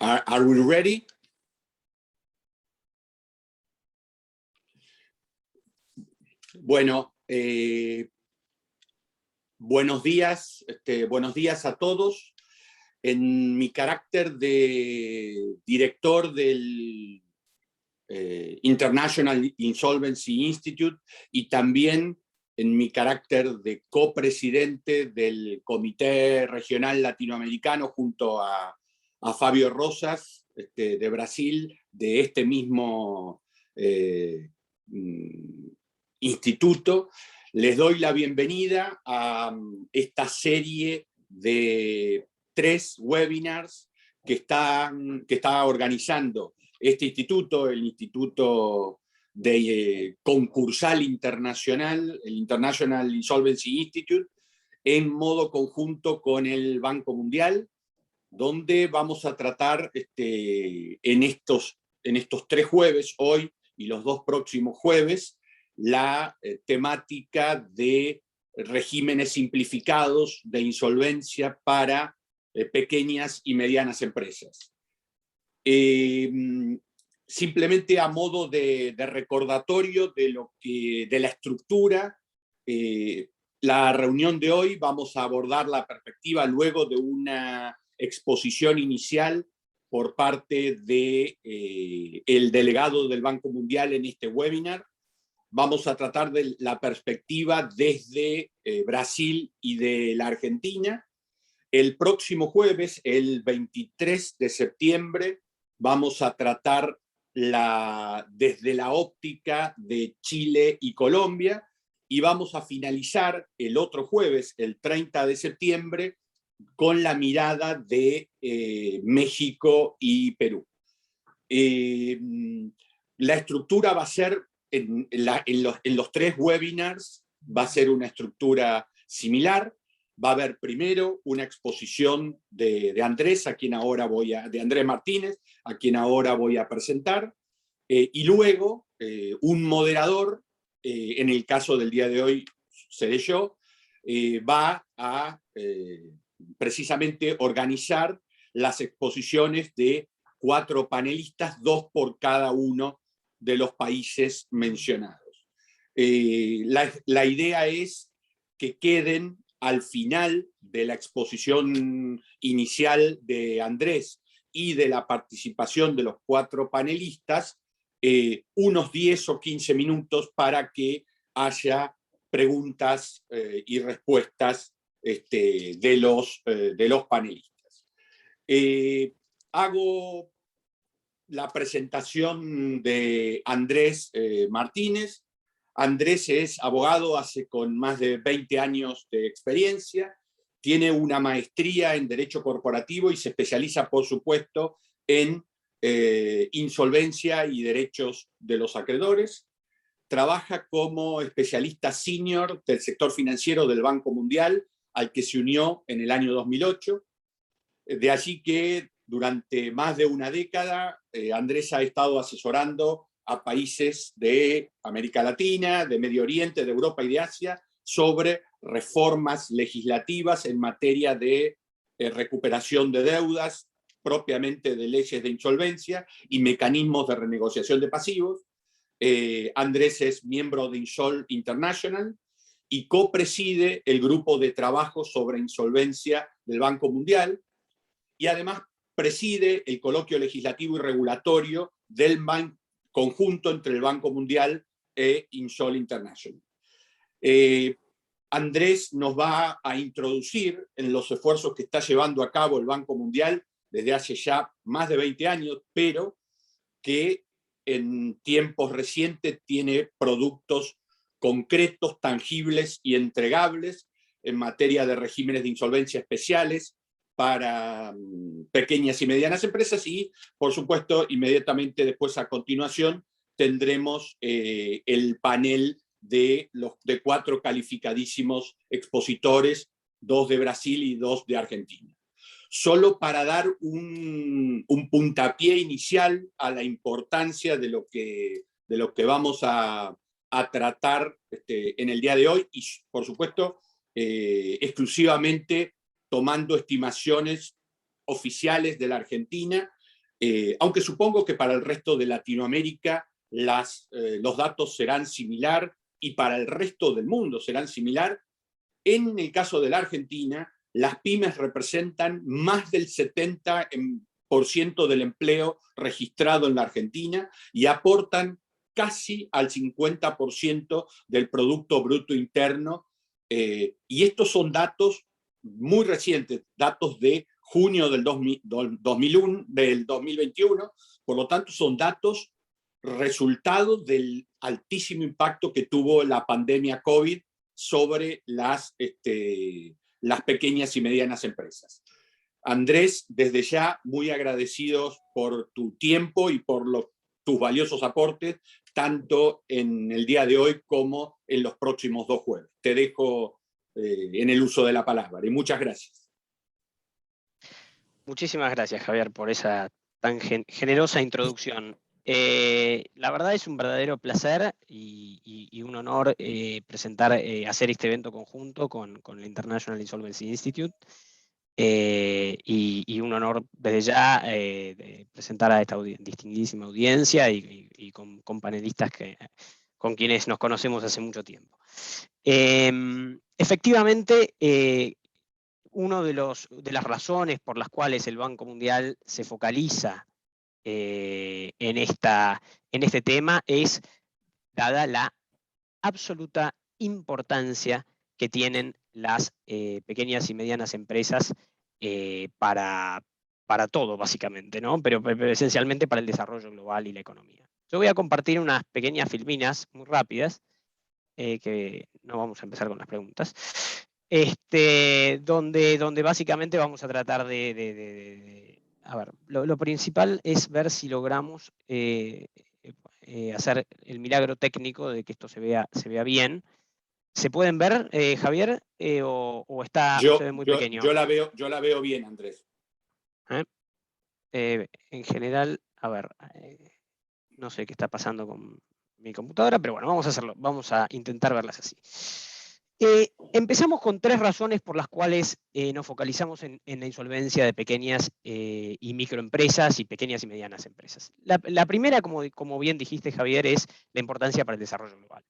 Are we ready? Bueno, buenos días a todos. En mi carácter de director del International Insolvency Institute y también en mi carácter de copresidente del Comité Regional Latinoamericano junto a Fabio Rosas de Brasil, de este mismo instituto, les doy la bienvenida a esta serie de 3 webinars que está organizando este instituto, el Instituto de Concursal Internacional, el International Insolvency Institute, en modo conjunto con el Banco Mundial, donde vamos a tratar en estos 3 jueves, hoy y los 2 próximos jueves, la temática de regímenes simplificados de insolvencia para pequeñas y medianas empresas. Simplemente a modo de recordatorio de la estructura, la reunión de hoy vamos a abordar la perspectiva luego de una exposición inicial por parte del delegado del Banco Mundial en este webinar. Vamos a tratar de la perspectiva desde Brasil y de la Argentina. El próximo jueves, el 23 de septiembre, vamos a tratar desde la óptica de Chile y Colombia, y vamos a finalizar el otro jueves, el 30 de septiembre, con la mirada de México y Perú. La estructura va a ser, en los 3 webinars, va a ser una estructura similar. Va a haber primero una exposición de Andrés, de Andrés Martínez, a quien ahora voy a presentar, y luego un moderador, en el caso del día de hoy seré yo, va a precisamente organizar las exposiciones de 4 panelistas, 2 por cada uno de los países mencionados. La idea es que queden al final de la exposición inicial de Andrés y de la participación de los 4 panelistas, unos 10 o 15 minutos para que haya preguntas y respuestas de los panelistas. Hago la presentación de Andrés Martínez. Andrés es abogado con más de 20 años de experiencia, tiene una maestría en Derecho Corporativo y se especializa, por supuesto, en insolvencia y derechos de los acreedores. Trabaja como especialista senior del sector financiero del Banco Mundial, al que se unió en el año 2008. De allí que durante más de una década Andrés ha estado asesorando a países de América Latina, de Medio Oriente, de Europa y de Asia, sobre reformas legislativas en materia de recuperación de deudas, propiamente de leyes de insolvencia y mecanismos de renegociación de pasivos. Andrés es miembro de Insol International y copreside el grupo de trabajo sobre insolvencia del Banco Mundial, y además preside el coloquio legislativo y regulatorio del conjunto entre el Banco Mundial e Insol International. Andrés nos va a introducir en los esfuerzos que está llevando a cabo el Banco Mundial desde hace ya más de 20 años, pero que en tiempos recientes tiene productos concretos, tangibles y entregables en materia de regímenes de insolvencia especiales para pequeñas y medianas empresas, y por supuesto inmediatamente después, a continuación, tendremos el panel de 4 calificadísimos expositores, 2 de Brasil y 2 de Argentina. Solo para dar un puntapié inicial a la importancia de lo que vamos a tratar en el día de hoy, y por supuesto exclusivamente tomando estimaciones oficiales de la Argentina aunque supongo que para el resto de Latinoamérica los datos serán similar y para el resto del mundo serán similar. En el caso de la Argentina, las pymes representan más del 70% del empleo registrado en la Argentina y aportan casi al 50% del Producto Bruto Interno. Y estos son datos muy recientes, datos de junio del 2021, por lo tanto son datos resultado del altísimo impacto que tuvo la pandemia COVID sobre las pequeñas y medianas empresas. Andrés, desde ya muy agradecidos por tu tiempo y por tus valiosos aportes, tanto en el día de hoy como en los próximos 2 jueves. Te dejo en el uso de la palabra y muchas gracias. Muchísimas gracias, Javier, por esa tan generosa introducción. La verdad es un verdadero placer y un honor hacer este evento conjunto con el International Insolvency Institute. Y un honor desde ya de presentar a esta distinguidísima audiencia y con panelistas con quienes nos conocemos hace mucho tiempo. Efectivamente, una de las razones por las cuales el Banco Mundial se focaliza en este tema es dada la absoluta importancia que tienen las pequeñas y medianas empresas para todo, básicamente, ¿no? Pero esencialmente para el desarrollo global y la economía. Yo voy a compartir unas pequeñas filminas muy rápidas, que no vamos a empezar con las preguntas, donde básicamente vamos a tratar a ver, lo principal es ver si logramos hacer el milagro técnico de que esto se vea bien. ¿Se pueden ver, Javier, o se ve muy pequeño? Yo la veo bien, Andrés. En general, a ver, no sé qué está pasando con mi computadora, pero bueno, vamos a intentar verlas así. Empezamos con 3 razones por las cuales nos focalizamos en la insolvencia de pequeñas y microempresas y pequeñas y medianas empresas. La primera, como bien dijiste, Javier, es la importancia para el desarrollo global.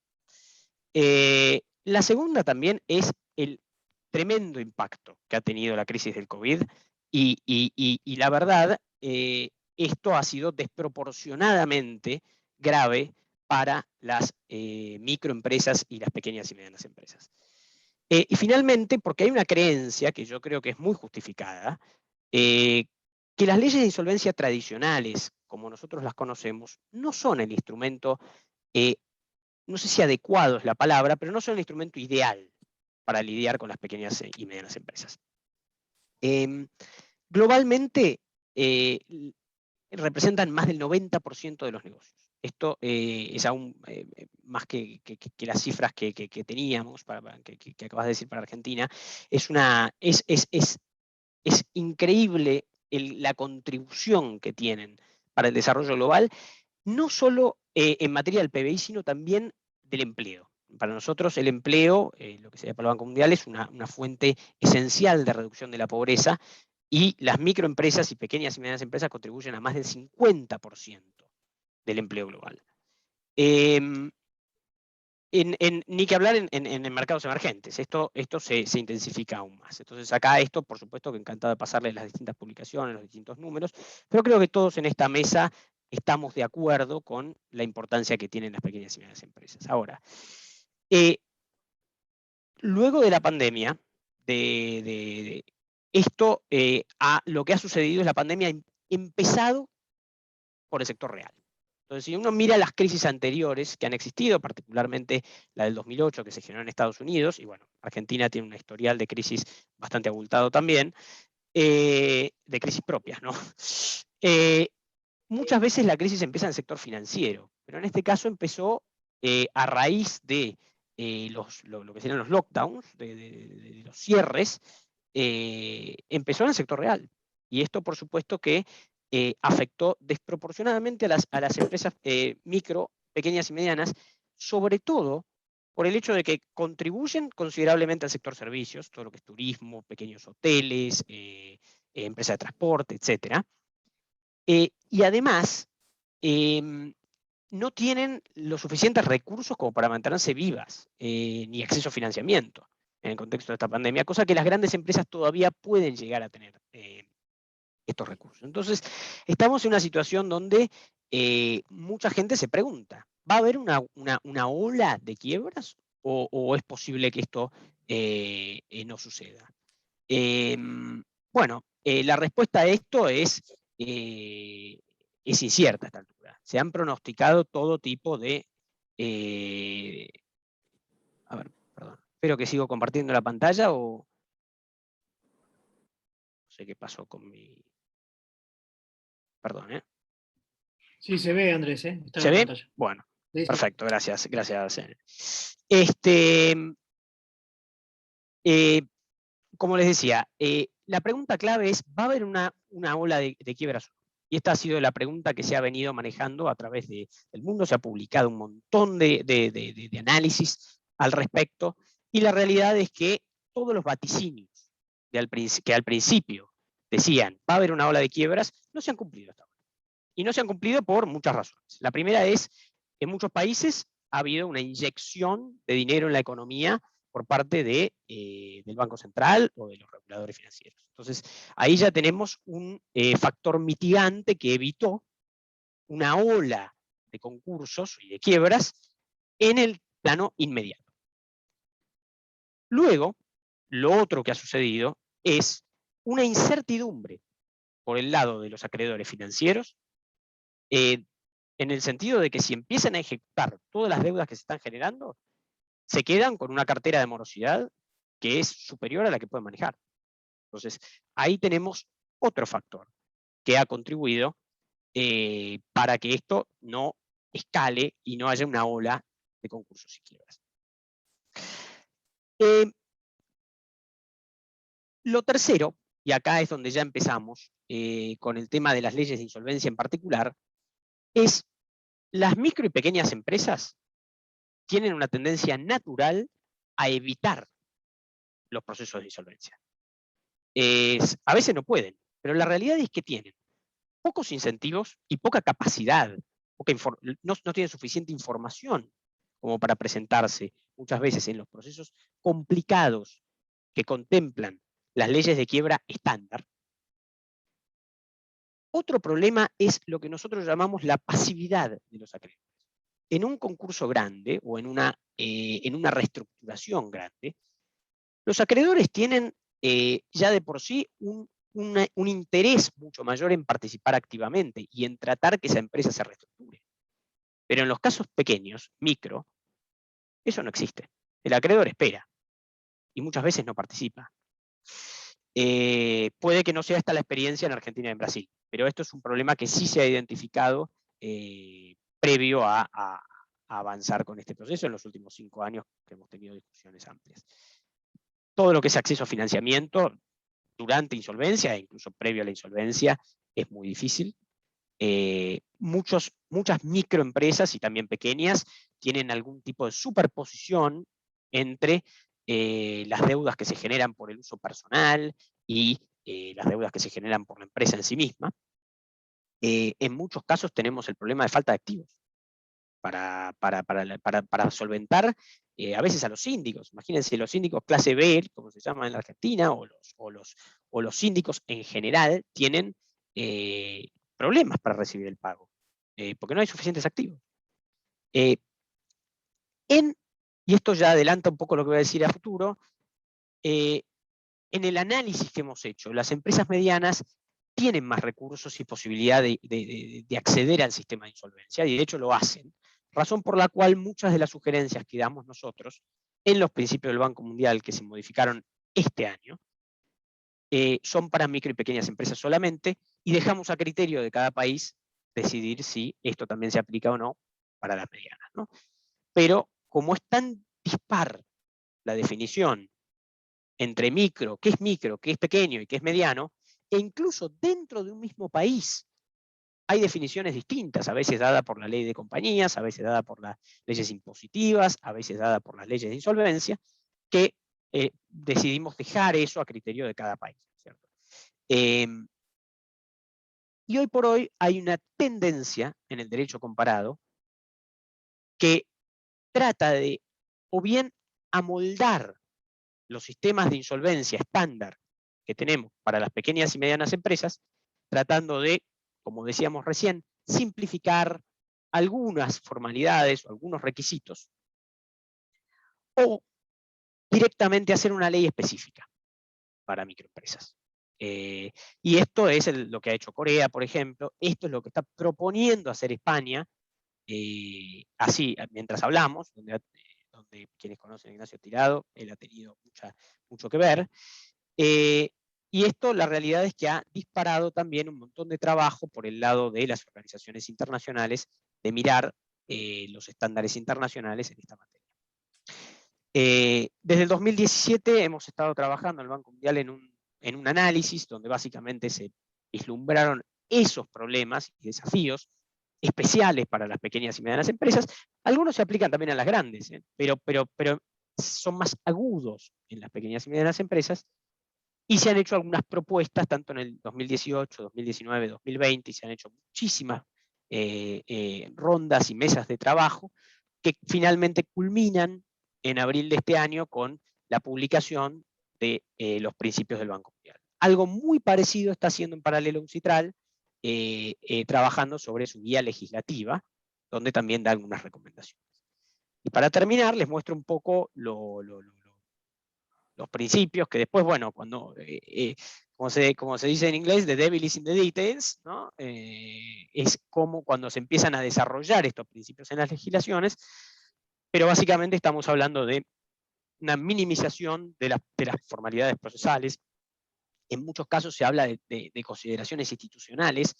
La segunda también es el tremendo impacto que ha tenido la crisis del COVID y la verdad, esto ha sido desproporcionadamente grave para las microempresas y las pequeñas y medianas empresas. Y finalmente, porque hay una creencia que yo creo que es muy justificada, que las leyes de insolvencia tradicionales, como nosotros las conocemos, no son el instrumento, no sé si adecuado es la palabra, pero no son el instrumento ideal para lidiar con las pequeñas y medianas empresas. Globalmente, representan más del 90% de los negocios. Esto es aún más que las cifras que teníamos, que acabas de decir para Argentina. Es increíble la contribución que tienen para el desarrollo global, no solo en materia del PBI, sino también del empleo. Para nosotros el empleo, lo que se llama para el Banco Mundial, es una fuente esencial de reducción de la pobreza, y las microempresas y pequeñas y medianas empresas contribuyen a más del 50% del empleo global. Ni que hablar en mercados emergentes. Esto se intensifica aún más. Entonces acá por supuesto que encantado de pasarles las distintas publicaciones, los distintos números, pero creo que todos en esta mesa estamos de acuerdo con la importancia que tienen las pequeñas y medianas empresas. Ahora, luego de la pandemia, lo que ha sucedido es la pandemia ha empezado por el sector real. Entonces, si uno mira las crisis anteriores que han existido, particularmente la del 2008 que se generó en Estados Unidos, y bueno, Argentina tiene un historial de crisis bastante abultado también, de crisis propias, ¿no? Muchas veces la crisis empieza en el sector financiero, pero en este caso empezó a raíz de lo que serían los lockdowns, de los cierres, empezó en el sector real. Y esto, por supuesto, que afectó desproporcionadamente a las empresas micro, pequeñas y medianas, sobre todo por el hecho de que contribuyen considerablemente al sector servicios, todo lo que es turismo, pequeños hoteles, empresas de transporte, etc. Y además, no tienen los suficientes recursos como para mantenerse vivas, ni acceso a financiamiento en el contexto de esta pandemia, cosa que las grandes empresas todavía pueden llegar a tener estos recursos. Entonces, estamos en una situación donde mucha gente se pregunta, ¿va a haber una ola de quiebras o es posible que esto no suceda? Bueno, la respuesta a esto es incierta a esta altura. Se han pronosticado todo tipo de... a ver, perdón. Espero que sigo compartiendo la pantalla o... No sé qué pasó con mi... Perdón, ¿eh? Sí, se ve, Andrés, ¿eh? Está en ¿Se la ve? pantalla. Bueno, Sí, sí. perfecto, gracias. Gracias. Como les decía, la pregunta clave es, ¿va a haber una ola de quiebras? Y esta ha sido la pregunta que se ha venido manejando a través del mundo. Se ha publicado un montón de análisis al respecto. Y la realidad es que todos los vaticinios que al principio decían, va a haber una ola de quiebras, no se han cumplido hasta ahora. Y no se han cumplido por muchas razones. La primera es, en muchos países ha habido una inyección de dinero en la economía por parte del Banco Central o de los reguladores financieros. Entonces, ahí ya tenemos un factor mitigante que evitó una ola de concursos y de quiebras en el plano inmediato. Luego, lo otro que ha sucedido es una incertidumbre por el lado de los acreedores financieros, en el sentido de que si empiezan a ejecutar todas las deudas que se están generando, se quedan con una cartera de morosidad que es superior a la que pueden manejar. Entonces, ahí tenemos otro factor que ha contribuido para que esto no escale y no haya una ola de concursos y quiebras. Lo tercero, y acá es donde ya empezamos con el tema de las leyes de insolvencia en particular, es las micro y pequeñas empresas tienen una tendencia natural a evitar los procesos de insolvencia. A veces no pueden, pero la realidad es que tienen pocos incentivos y poca capacidad, no tienen suficiente información como para presentarse muchas veces en los procesos complicados que contemplan las leyes de quiebra estándar. Otro problema es lo que nosotros llamamos la pasividad de los acreedores. En un concurso grande o en una reestructuración grande, los acreedores tienen ya de por sí un interés mucho mayor en participar activamente y en tratar que esa empresa se reestructure. Pero en los casos pequeños, micro, eso no existe. El acreedor espera y muchas veces no participa. Puede que no sea esta la experiencia en Argentina y en Brasil, pero esto es un problema que sí se ha identificado previo a avanzar con este proceso en los últimos 5 años que hemos tenido discusiones amplias. Todo lo que es acceso a financiamiento durante insolvencia e incluso previo a la insolvencia es muy difícil. Muchas microempresas y también pequeñas tienen algún tipo de superposición entre las deudas que se generan por el uso personal y las deudas que se generan por la empresa en sí misma. En muchos casos tenemos el problema de falta de activos para solventar a veces a los síndicos. Imagínense los síndicos clase B, como se llama en la Argentina, o los síndicos en general tienen problemas para recibir el pago, porque no hay suficientes activos. Y esto ya adelanta un poco lo que voy a decir a futuro, en el análisis que hemos hecho, las empresas medianas tienen más recursos y posibilidad de acceder al sistema de insolvencia, y de hecho lo hacen, razón por la cual muchas de las sugerencias que damos nosotros en los principios del Banco Mundial que se modificaron este año, son para micro y pequeñas empresas solamente, y dejamos a criterio de cada país decidir si esto también se aplica o no para las medianas, ¿no? Pero como es tan dispar la definición entre micro, qué es pequeño y qué es mediano, e incluso dentro de un mismo país hay definiciones distintas, a veces dadas por la ley de compañías, a veces dadas por las leyes impositivas, a veces dadas por las leyes de insolvencia, que decidimos dejar eso a criterio de cada país, ¿cierto? Y hoy por hoy hay una tendencia en el derecho comparado que trata de, o bien, amoldar los sistemas de insolvencia estándar que tenemos para las pequeñas y medianas empresas, tratando de, como decíamos recién, simplificar algunas formalidades o algunos requisitos, o directamente hacer una ley específica para microempresas. Y esto es lo que ha hecho Corea, por ejemplo. Esto es lo que está proponiendo hacer España, así, mientras hablamos, donde quienes conocen a Ignacio Tirado, él ha tenido mucho que ver. Y esto, la realidad es que ha disparado también un montón de trabajo por el lado de las organizaciones internacionales de mirar los estándares internacionales en esta materia. Desde el 2017 hemos estado trabajando en el Banco Mundial en un análisis donde básicamente se vislumbraron esos problemas y desafíos especiales para las pequeñas y medianas empresas. Algunos se aplican también a las grandes, pero son más agudos en las pequeñas y medianas empresas, y se han hecho algunas propuestas, tanto en el 2018, 2019, 2020, y se han hecho muchísimas rondas y mesas de trabajo que finalmente culminan en abril de este año con la publicación de los principios del Banco Mundial. Algo muy parecido está haciendo en paralelo UNCITRAL, trabajando sobre su guía legislativa, donde también da algunas recomendaciones. Y para terminar, les muestro un poco los principios, que después, bueno, cuando, como se dice en inglés, the devil is in the details, ¿no? Es como cuando se empiezan a desarrollar estos principios en las legislaciones, pero básicamente estamos hablando de una minimización de las formalidades procesales. En muchos casos se habla de consideraciones institucionales.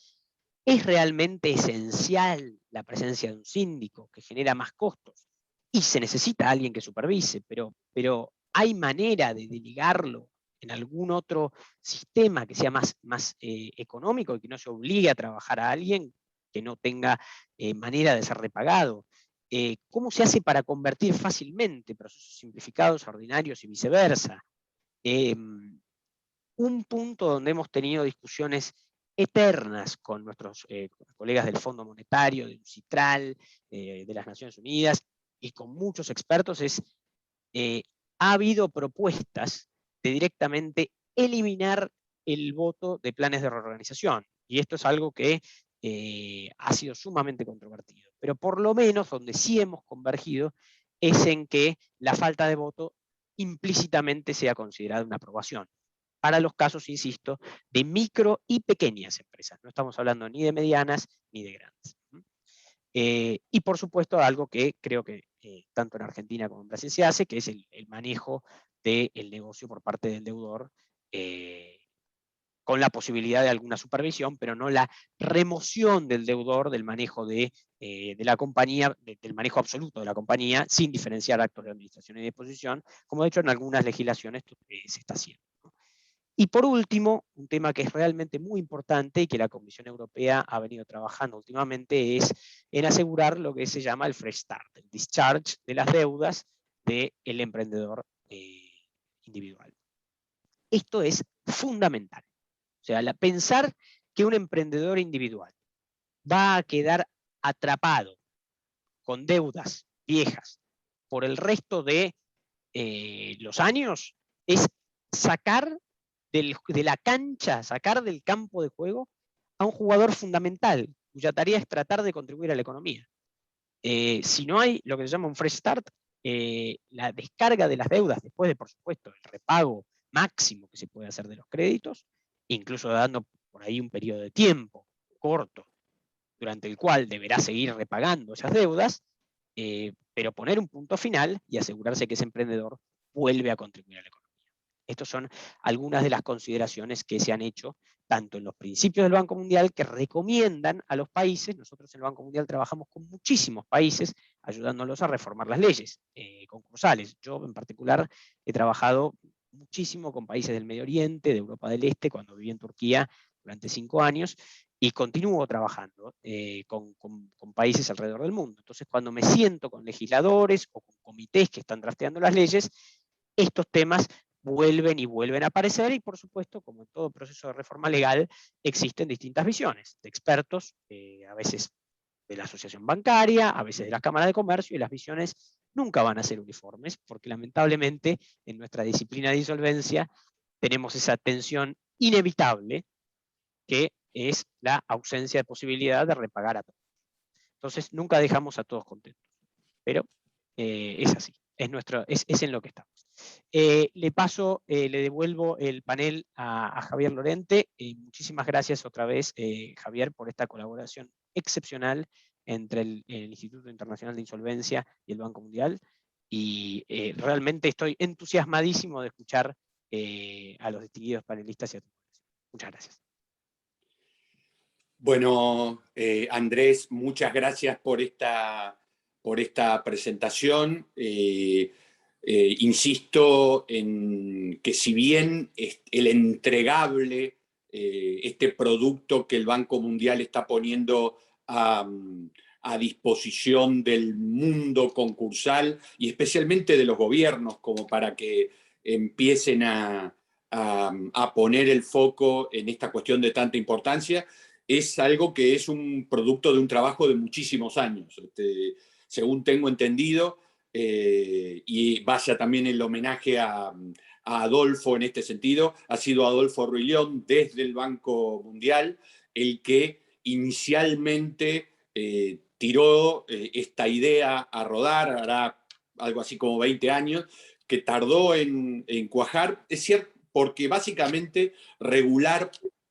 ¿Es realmente esencial la presencia de un síndico que genera más costos? Y se necesita alguien que supervise, pero ¿hay manera de delegarlo en algún otro sistema que sea más económico y que no se obligue a trabajar a alguien que no tenga manera de ser repagado? ¿Cómo se hace para convertir fácilmente procesos simplificados a ordinarios y viceversa? Un punto donde hemos tenido discusiones eternas con nuestros colegas del Fondo Monetario, de UNCITRAL, de las Naciones Unidas, y con muchos expertos, ha habido propuestas de directamente eliminar el voto de planes de reorganización. Y esto es algo que ha sido sumamente controvertido. Pero por lo menos donde sí hemos convergido es en que la falta de voto implícitamente sea considerada una aprobación. Para los casos, insisto, de micro y pequeñas empresas. No estamos hablando ni de medianas ni de grandes. Y por supuesto, algo que creo que tanto en Argentina como en Brasil se hace, que es el manejo del negocio por parte del deudor, con la posibilidad de alguna supervisión, pero no la remoción del deudor del manejo de la compañía, del manejo absoluto de la compañía, sin diferenciar actos de administración y disposición, como de hecho en algunas legislaciones se está haciendo. Y por último, un tema que es realmente muy importante y que la Comisión Europea ha venido trabajando últimamente es en asegurar lo que se llama el fresh start, el discharge de las deudas del emprendedor individual. Esto es fundamental. O sea, pensar que un emprendedor individual va a quedar atrapado con deudas viejas por el resto de los años es sacar de la cancha, sacar del campo de juego a un jugador fundamental, cuya tarea es tratar de contribuir a la economía. Si no hay lo que se llama un fresh start, la descarga de las deudas, después de, por supuesto, el repago máximo que se puede hacer de los créditos, incluso dando por ahí un periodo de tiempo corto, durante el cual deberá seguir repagando esas deudas, pero poner un punto final y asegurarse que ese emprendedor vuelve a contribuir a la economía. Estas son algunas de las consideraciones que se han hecho tanto en los principios del Banco Mundial, que recomiendan a los países. Nosotros en el Banco Mundial trabajamos con muchísimos países, ayudándolos a reformar las leyes concursales. Yo en particular he trabajado muchísimo con países del Medio Oriente, de Europa del Este, cuando viví en Turquía durante 5 años, y continúo trabajando con países alrededor del mundo. Entonces, cuando me siento con legisladores o con comités que están drafteando las leyes, estos temas vuelven y vuelven a aparecer, y por supuesto, como en todo proceso de reforma legal, existen distintas visiones de expertos, a veces de la asociación bancaria, a veces de las cámaras de comercio, y las visiones nunca van a ser uniformes, porque lamentablemente en nuestra disciplina de insolvencia tenemos esa tensión inevitable que es la ausencia de posibilidad de repagar a todos. Entonces nunca dejamos a todos contentos, pero es así, es en lo que estamos. Le devuelvo el panel a Javier Lorente. Muchísimas gracias otra vez, Javier, por esta colaboración excepcional entre el Instituto Internacional de Insolvencia y el Banco Mundial. Y realmente estoy entusiasmadísimo de escuchar a los distinguidos panelistas y a todos. Muchas gracias. Bueno, Andrés, muchas gracias por esta presentación. Insisto en que si bien el entregable, este producto que el Banco Mundial está poniendo a disposición del mundo concursal y especialmente de los gobiernos, como para que empiecen a poner el foco en esta cuestión de tanta importancia, es algo que es un producto de un trabajo de muchísimos años. Según tengo entendido, y vaya también el homenaje a Adolfo en este sentido, ha sido Adolfo Ruillón desde el Banco Mundial el que inicialmente tiró esta idea a rodar, hará algo así como 20 años, que tardó en cuajar, es cierto, porque básicamente regular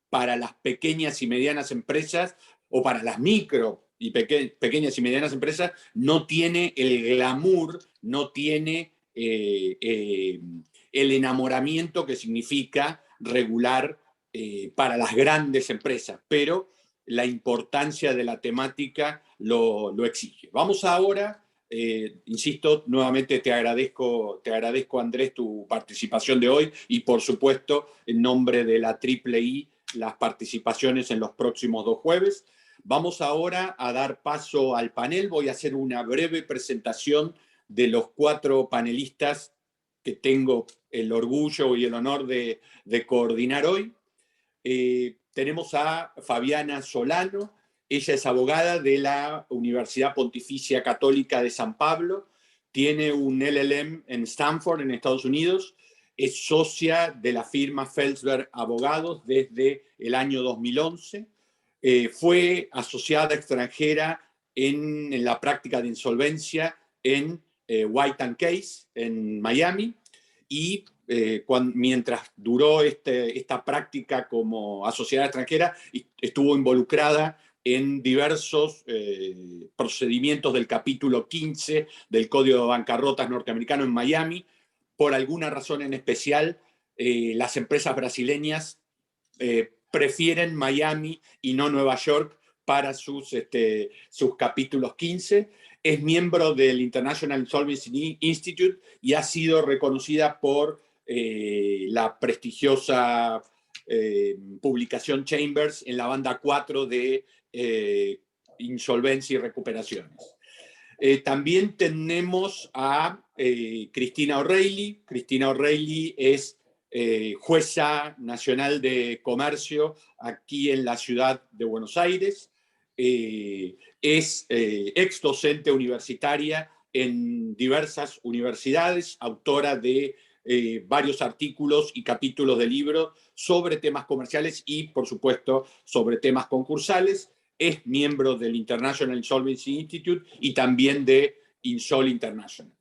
para las pequeñas y medianas empresas o para las micro y pequeñas y medianas empresas no tiene el glamour, no tiene el enamoramiento que significa regular para las grandes empresas, pero la importancia de la temática lo exige. Vamos ahora, insisto, nuevamente te agradezco, Andrés, tu participación de hoy y por supuesto en nombre de la III, las participaciones en los próximos 2 jueves. Vamos ahora a dar paso al panel. Voy a hacer una breve presentación de los 4 panelistas que tengo el orgullo y el honor de coordinar hoy. Tenemos a Fabiana Solano. Ella es abogada de la Universidad Pontificia Católica de San Pablo. Tiene un LLM en Stanford, en Estados Unidos. Es socia de la firma Felsberg Abogados desde el año 2011. Fue asociada extranjera en la práctica de insolvencia en White & Case, en Miami, y mientras duró esta práctica como asociada extranjera, estuvo involucrada en diversos procedimientos del capítulo 15 del Código de Bancarrotas norteamericano en Miami. Por alguna razón en especial, las empresas brasileñas prefieren Miami y no Nueva York para sus capítulos 15. Es miembro del International Insolvency Institute y ha sido reconocida por la prestigiosa publicación Chambers en la banda 4 de insolvencia y recuperaciones. También tenemos a Cristina O'Reilly. Cristina O'Reilly es jueza nacional de comercio aquí en la ciudad de Buenos Aires. Es ex docente universitaria en diversas universidades, autora de varios artículos y capítulos de libros sobre temas comerciales y, por supuesto, sobre temas concursales. Es miembro del International Insolvency Institute y también de Insol International.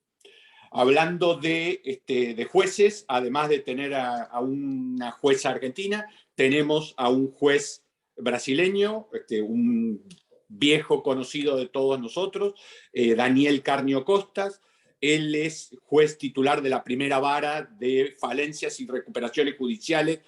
Hablando de jueces, además de tener a una jueza argentina, tenemos a un juez brasileño, un viejo conocido de todos nosotros, Daniel Carnio Costas. Él es juez titular de la primera vara de falencias y recuperaciones judiciales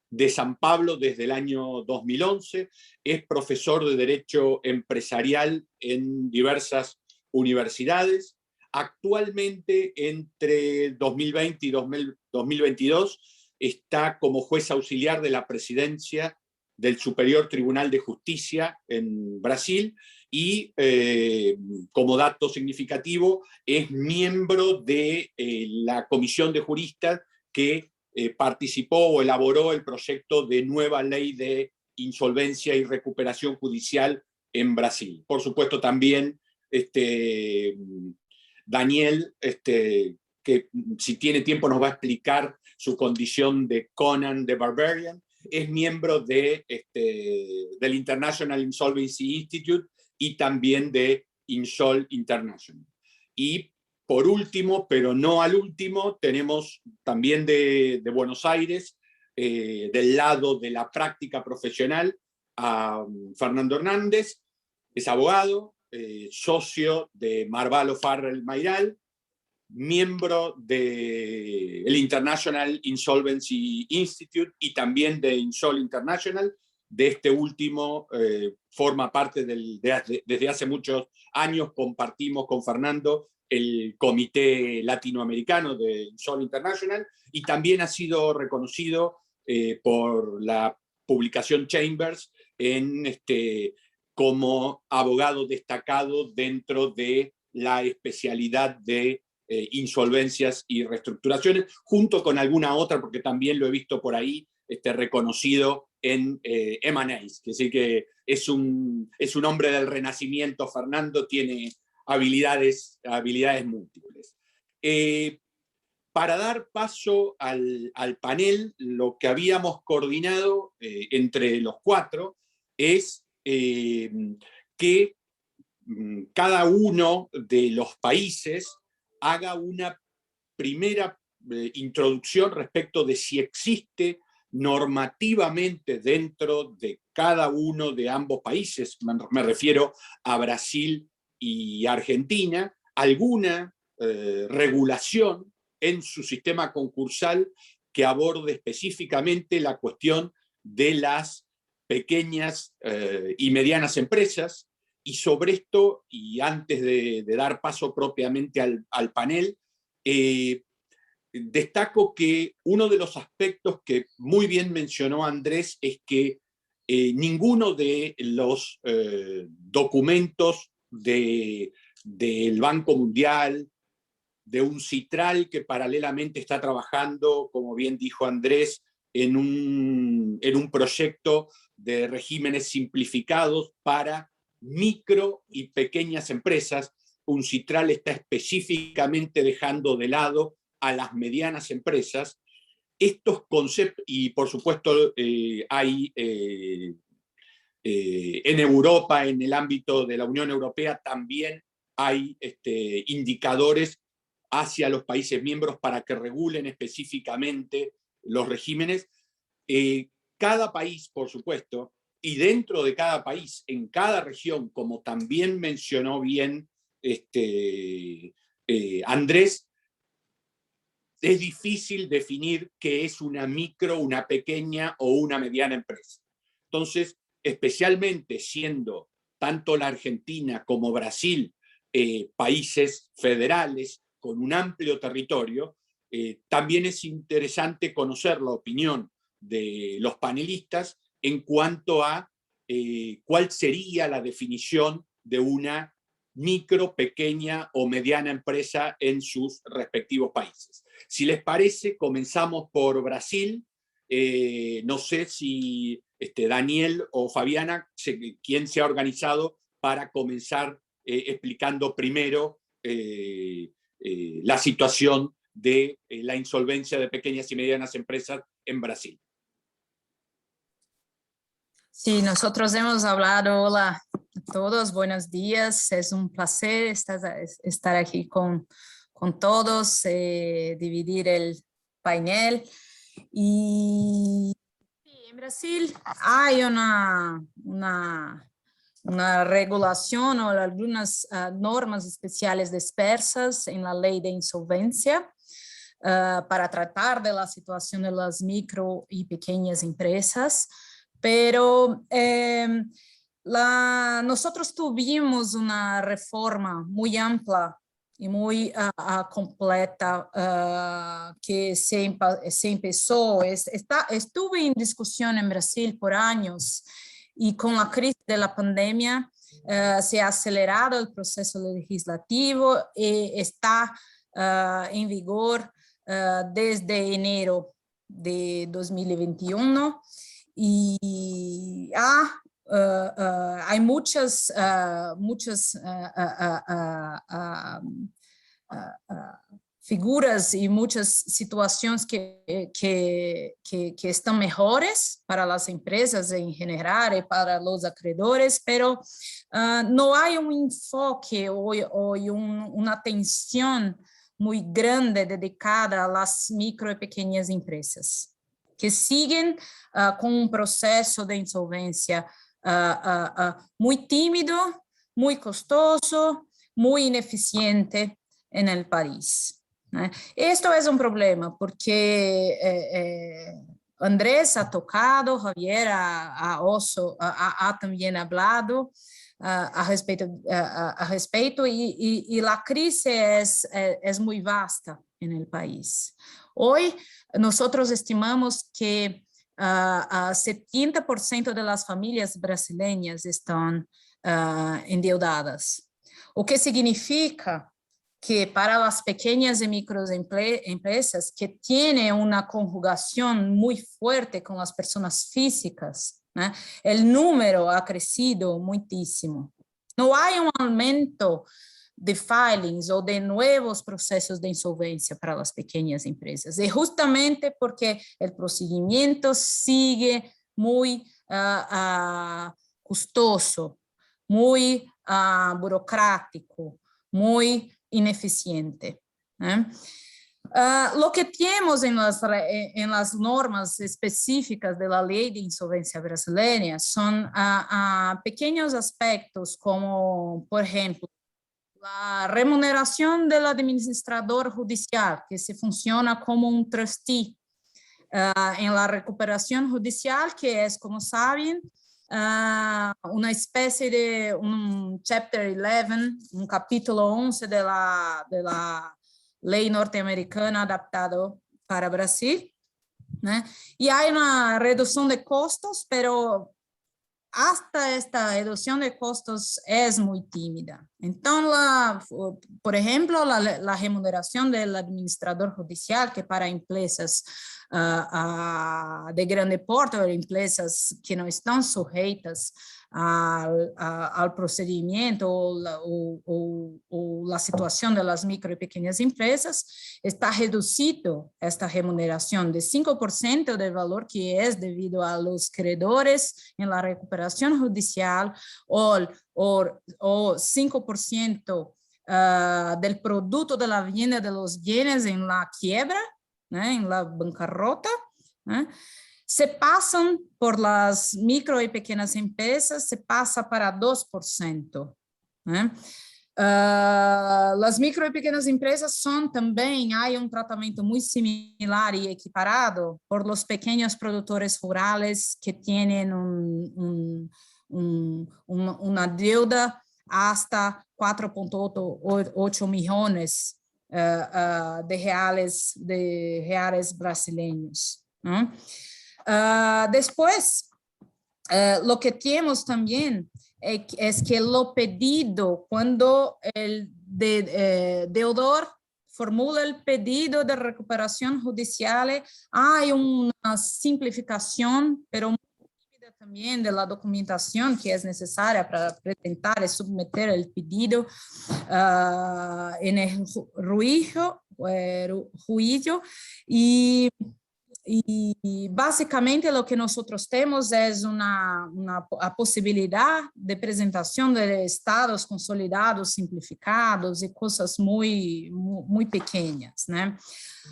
de San Pablo desde el año 2011. Es profesor de Derecho Empresarial en diversas universidades. Actualmente, entre 2020 y 2022, está como juez auxiliar de la presidencia del Superior Tribunal de Justicia en Brasil y, como dato significativo, es miembro de la comisión de juristas que participó o elaboró el proyecto de nueva ley de insolvencia y recuperación judicial en Brasil. Por supuesto también Daniel, que si tiene tiempo nos va a explicar su condición de Conan the Barbarian, es miembro del International Insolvency Institute y también de Insol International. Y por último, pero no al último, tenemos también de Buenos Aires, del lado de la práctica profesional, a Fernando Hernández, es abogado, socio de Marvalo Farrell Mayral, miembro del International Insolvency Institute y también de Insol International. De este último forma parte desde hace muchos años, compartimos con Fernando el Comité Latinoamericano de Insol International y también ha sido reconocido por la publicación Chambers como abogado destacado dentro de la especialidad de insolvencias y reestructuraciones, junto con alguna otra, porque también lo he visto por ahí reconocido en M&As, que sí que es un hombre del Renacimiento. Fernando tiene habilidades múltiples. Para dar paso al panel, lo que habíamos coordinado entre los cuatro es que cada uno de los países haga una primera introducción respecto de si existe normativamente dentro de cada uno de ambos países, me refiero a Brasil y Argentina, alguna regulación en su sistema concursal que aborde específicamente la cuestión de las pequeñas y medianas empresas. Y sobre esto, y antes de dar paso propiamente al panel, destaco que uno de los aspectos que muy bien mencionó Andrés es que ninguno de los documentos del Banco Mundial, de un Citral que paralelamente está trabajando, como bien dijo Andrés, en un proyecto de regímenes simplificados para micro y pequeñas empresas. Un Citral está específicamente dejando de lado a las medianas empresas. Estos conceptos, y por supuesto hay en Europa, en el ámbito de la Unión Europea, también hay indicadores hacia los países miembros para que regulen específicamente los regímenes. Cada país, por supuesto, y dentro de cada país, en cada región, como también mencionó bien Andrés, es difícil definir qué es una micro, una pequeña o una mediana empresa. Entonces, especialmente siendo tanto la Argentina como Brasil países federales con un amplio territorio, también es interesante conocer la opinión de los panelistas en cuanto a cuál sería la definición de una micro, pequeña o mediana empresa en sus respectivos países. Si les parece, comenzamos por Brasil. No sé si Daniel o Fabiana, quién se ha organizado para comenzar explicando primero la situación de la insolvencia de pequeñas y medianas empresas en Brasil. Sí, nosotros hemos hablado. Hola a todos, buenos días. Es un placer estar aquí con todos, dividir el panel. Y en Brasil hay una regulación o algunas normas especiales dispersas en la ley de insolvencia para tratar de la situación de las micro y pequeñas empresas. Pero nosotros tuvimos una reforma muy amplia y muy completa que se empezó. Estuve en discusión en Brasil por años y con la crisis de la pandemia se ha acelerado el proceso legislativo y está en vigor desde enero de 2021 y hay muchas figuras y muchas situaciones que están mejores para las empresas en general y para los acreedores, pero no hay un enfoque o una atención muy grande dedicada a las micro y pequeñas empresas, que siguen con un proceso de insolvencia muy tímido, muy costoso, muy ineficiente en el país. Esto es un problema porque Andrés ha tocado, Javier ha también hablado a respeito y la crisis es muy vasta en el país. Hoy nosotros estimamos que 70% de las familias brasileñas están endeudadas, o que significa que para las pequeñas y microempresas que tienen una conjugación muy fuerte con las personas físicas, ¿no? El número ha crecido muchísimo. No hay un aumento de filings o de nuevos procesos de insolvencia para las pequeñas empresas. Y justamente porque el procedimiento sigue muy costoso, muy burocrático, muy ineficiente. Lo que tenemos en las normas específicas de la ley de insolvencia brasileña son pequeños aspectos como, por ejemplo, la remuneración del administrador judicial, que se funciona como un trustee en la recuperación judicial, que es, como saben, una especie de un Chapter 11, un capítulo 11 de la ley norteamericana adaptado para Brasil, ¿no? Y hay una reducción de costos, pero hasta esta reducción de costos es muy tímida. Entonces, por ejemplo, la remuneración del administrador judicial, que para empresas de grande porte, o empresas que no están sujetas al procedimiento o la situación de las micro y pequeñas empresas, está reducido esta remuneración de 5% del valor que es debido a los credores en la recuperación judicial o 5% del producto de la venta de los bienes en la quiebra, en la bancarrota, se pasan por las micro y pequeñas empresas, se pasa para 2%. Las micro y pequeñas empresas son también, hay un tratamiento muy similar y equiparado por los pequeños productores rurales que tienen una deuda hasta 4.8 millones de reales brasileños, ¿no? Después, lo que tenemos también es que lo pedido, cuando el deudor formula el pedido de recuperación judicial, hay una simplificación, pero muy tímida también de la documentación que es necesaria para presentar y someter el pedido en el juicio y básicamente lo que nosotros tenemos es una posibilidad de presentación de estados consolidados, simplificados y cosas muy pequeñas, ¿no?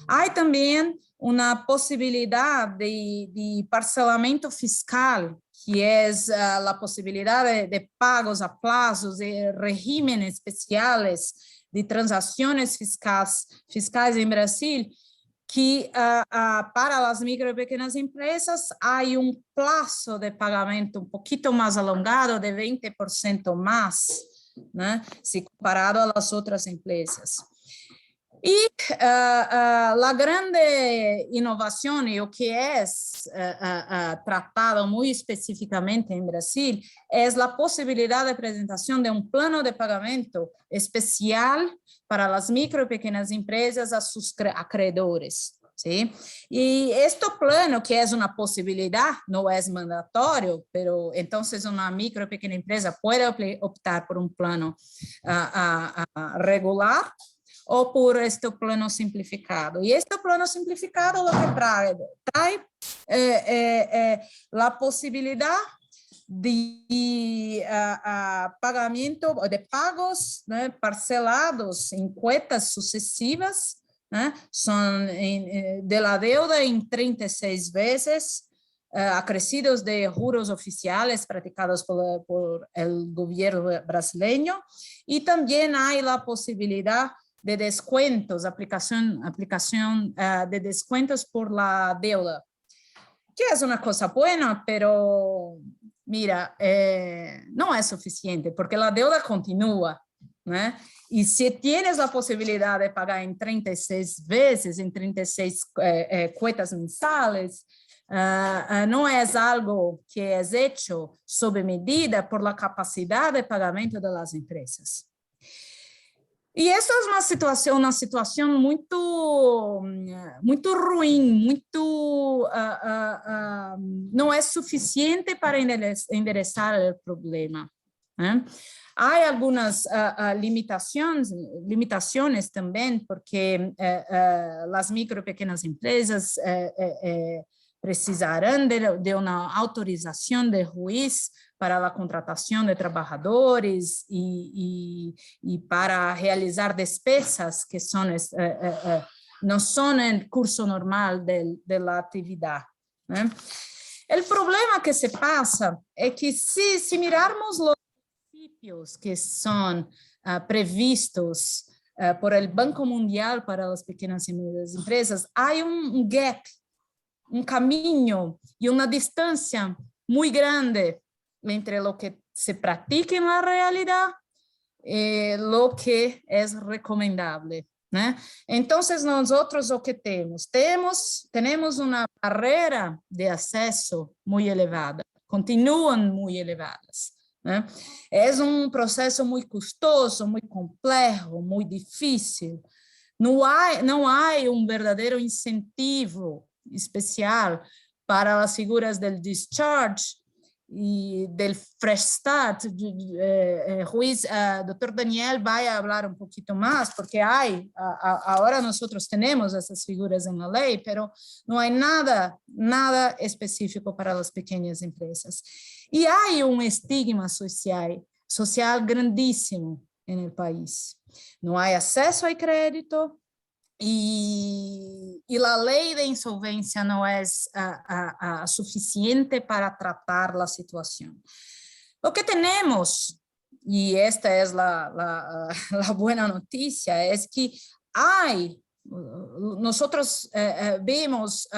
Hay también una posibilidad de parcelamento fiscal, que es la posibilidad de pagos a plazos, de regímenes especiales de transacciones fiscais en Brasil, que para las micro y pequeñas empresas hay un plazo de pagamento un poquito más alongado, de 20% más, ¿no? Si comparado a las otras empresas. Y la grande innovación y lo que es tratado muy específicamente en Brasil es la posibilidad de presentación de un plano de pagamento especial para las micro y pequeñas empresas a sus acreedores. ¿sí? Y este plano, que es una posibilidad, no es mandatorio, pero entonces una micro y pequeña empresa puede optar por un plano regular o por este plano simplificado. Y este plano simplificado lo que trae la posibilidad de pagamento, de pagos, né, parcelados em cuotas sucessivas, né, são de la deuda em 36 vezes, acrescidos de juros oficiales praticados por el gobierno brasileño, y también hay la posibilidad de descuentos, aplicación de descuentos por la deuda, que es una cosa buena, pero mira, no es suficiente, porque la deuda continúa, ¿no? Y si tienes la posibilidad de pagar en 36 veces, en 36 cuotas mensales, no es algo que es hecho sob medida por la capacidad de pagamento de las empresas. E essa é uma situação muito ruim, não é suficiente para endereçar o problema, né? Há algumas limitações também, porque as micro e pequenas empresas precisarão de uma autorização de juiz para a contratação de trabalhadores e para realizar despesas que não são em curso normal da atividade, né? O problema que se passa é que se mirarmos os princípios que são previstos por el Banco Mundial para as pequenas e médias empresas, há um gap, um caminho e uma distância muito grande entre lo que se practica en la realidad y lo que es recomendable, ¿no? Entonces nosotros lo que tenemos una barrera de acceso muy elevada, continúan muy elevadas, ¿no? Es un proceso muy costoso, muy complejo, muy difícil. No hay un verdadero incentivo especial para las figuras del discharge y del fresh start. Doctor Daniel va a hablar un poquito más, porque ahora nosotros tenemos esas figuras en la ley, pero no hay nada específico para las pequeñas empresas. Y hay un estigma social grandísimo en el país. No hay acceso al crédito, y la ley de insolvencia no es suficiente para tratar la situación. Lo que tenemos, y esta es la buena noticia, es que nosotros vemos,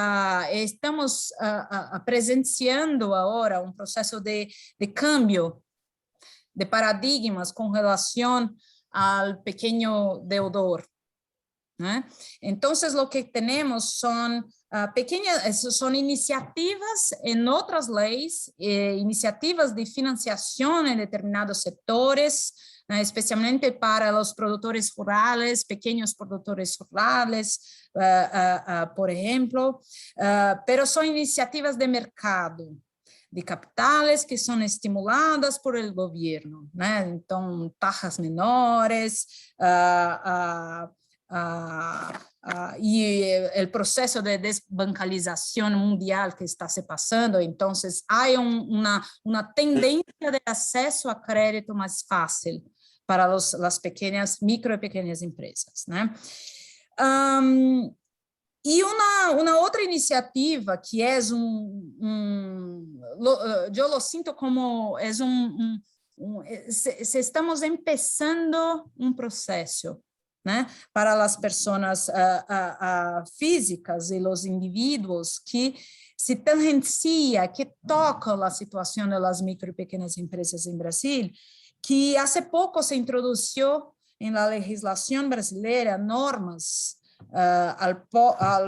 estamos presenciando ahora un proceso de cambio de paradigmas con relación al pequeño deudor, ¿no? Entonces, lo que tenemos son son iniciativas en otras leyes, iniciativas de financiación en determinados sectores, especialmente para los productores rurales, pequeños productores rurales, por ejemplo, pero son iniciativas de mercado, de capitales que son estimuladas por el gobierno, ¿no? Entonces, tasas menores, y el proceso de desbancarización mundial que está se pasando, entonces hay una tendencia de acceso a crédito más fácil para las micro y pequeñas empresas, ¿no? Y una otra iniciativa que es yo lo siento como es estamos empezando un proceso, ¿no? Para las personas físicas y los individuos que se tangencia, que toca la situación de las micro y pequeñas empresas en Brasil, que hace poco se introdujo en la legislación brasileña normas al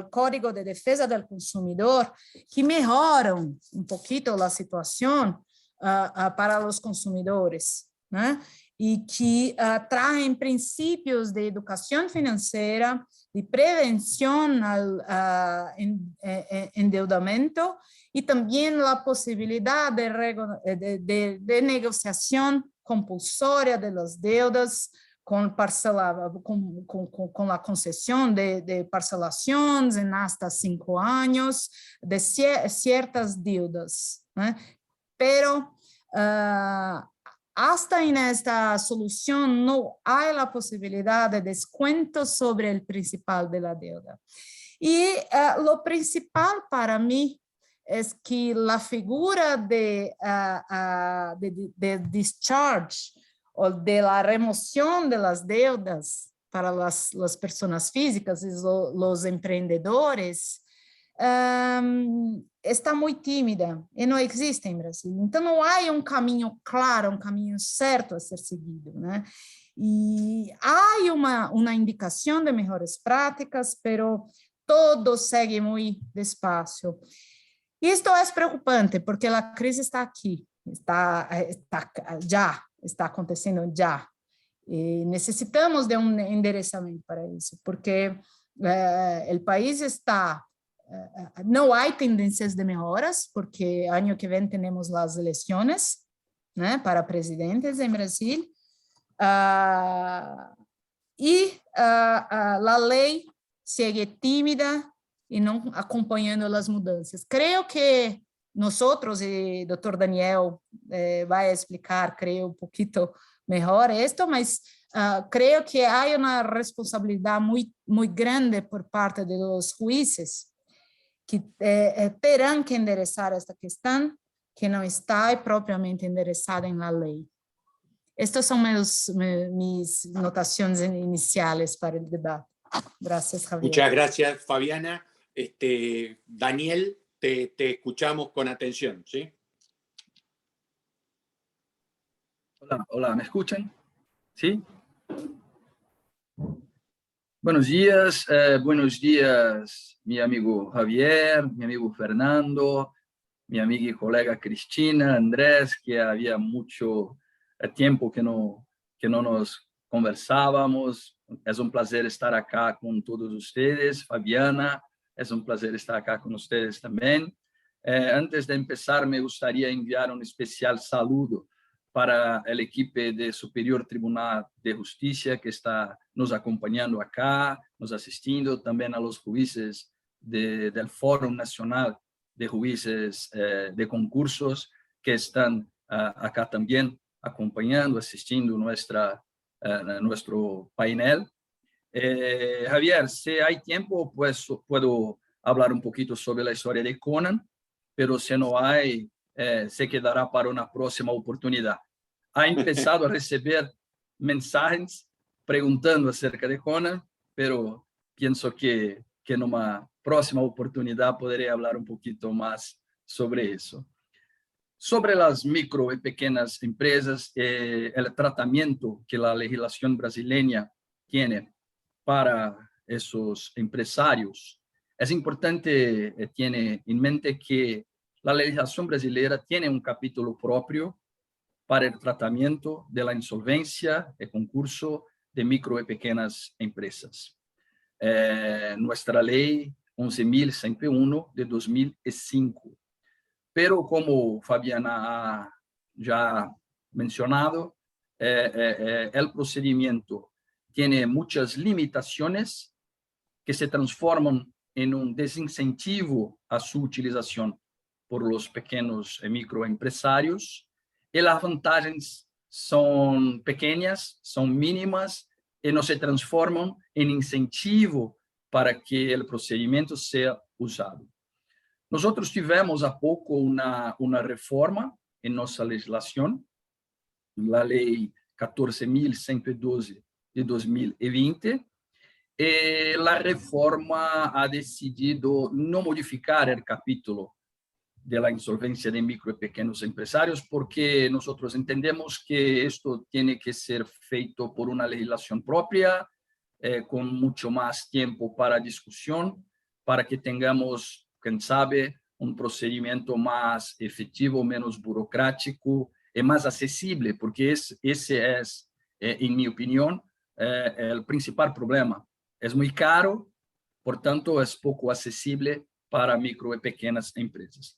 Código de Defensa del Consumidor que mejoran un poquito la situación para los consumidores, ¿no? y que traen principios de educación financiera, de prevención al endeudamiento y también la posibilidad de negociación compulsoria de las deudas con la concesión de parcelaciones en hasta 5 años de ciertas deudas, ¿eh? Pero hasta en esta solución no hay la posibilidad de descuento sobre el principal de la deuda. Y lo principal para mí es que la figura de discharge o de la remoción de las deudas para las personas físicas y los emprendedores está muy tímida y no existe en Brasil. Então, não há um caminho claro, um caminho certo a ser seguido, né? E há uma indicação de melhores práticas, pero todo segue muito despacio. E isto é preocupante, porque a crise está aqui, está acontecendo já. E necessitamos de um endereçamento para isso, porque o país está... não há tendências de melhoras, porque ano que vem temos as eleições, né, para presidentes em Brasil, e a lei segue tímida e não acompanhando as mudanças. Creio que nós, e o Dr. Daniel vai explicar, creio, um pouquinho melhor isto, mas creio que há uma responsabilidade muito grande por parte dos juízes, que terão que endereçar esta questão, que não está propriamente endereçada na lei. Estas são minhas notações iniciais para o debate. Gracias, Javier. Muchas gracias, Fabiana. Daniel, te escuchamos con atención, ¿sí? Hola, ¿me escuchan? ¿Sí? Buenos días, mi amigo Javier, mi amigo Fernando, mi amiga y colega Cristina, Andrés, que había mucho tiempo que no nos conversábamos. Es un placer estar acá con todos ustedes. Fabiana, es un placer estar acá con ustedes también. Antes de empezar, me gustaría enviar un especial saludo para el equipo de Superior Tribunal de Justicia que está nos acompañando acá, nos asistiendo, también a los jueces del Foro Nacional de Jueces de Concursos que están acá también acompañando, asistiendo nuestro panel. Javier, si hay tiempo, pues puedo hablar un poquito sobre la historia de Conan, pero si no hay, se quedará para una próxima oportunidad. Ha empezado a receber mensajes preguntando acerca de Conan, pero pienso que en una próxima oportunidad podré hablar un poquito más sobre eso. Sobre las micro y pequeñas empresas, el tratamiento que la legislación brasileña tiene para esos empresarios, es importante tener en mente que la legislación brasileña tiene un capítulo propio para el tratamiento de la insolvencia de concurso de micro y pequeñas empresas. Nuestra ley 11.101 de 2005. Pero como Fabiana ha ya mencionado, el procedimiento tiene muchas limitaciones que se transforman en un desincentivo a su utilización por los pequeños y microempresarios. Y las vantagens son pequeñas, son mínimas y no se transforman en incentivo para que el procedimiento sea usado. Nosotros tivemos há pouco uma reforma em nossa legislação, a Lei 14.112 de 2020, e a reforma ha decidido não modificar o capítulo de la insolvencia de micro y pequeños empresarios, porque nosotros entendemos que esto tiene que ser feito por una legislación propia, con mucho más tiempo para discusión, para que tengamos, quien sabe, un procedimiento más efectivo, menos burocrático y más accesible, porque ese es en mi opinión, el principal problema. Es muy caro, por tanto, es poco accesible para micro y pequeñas empresas.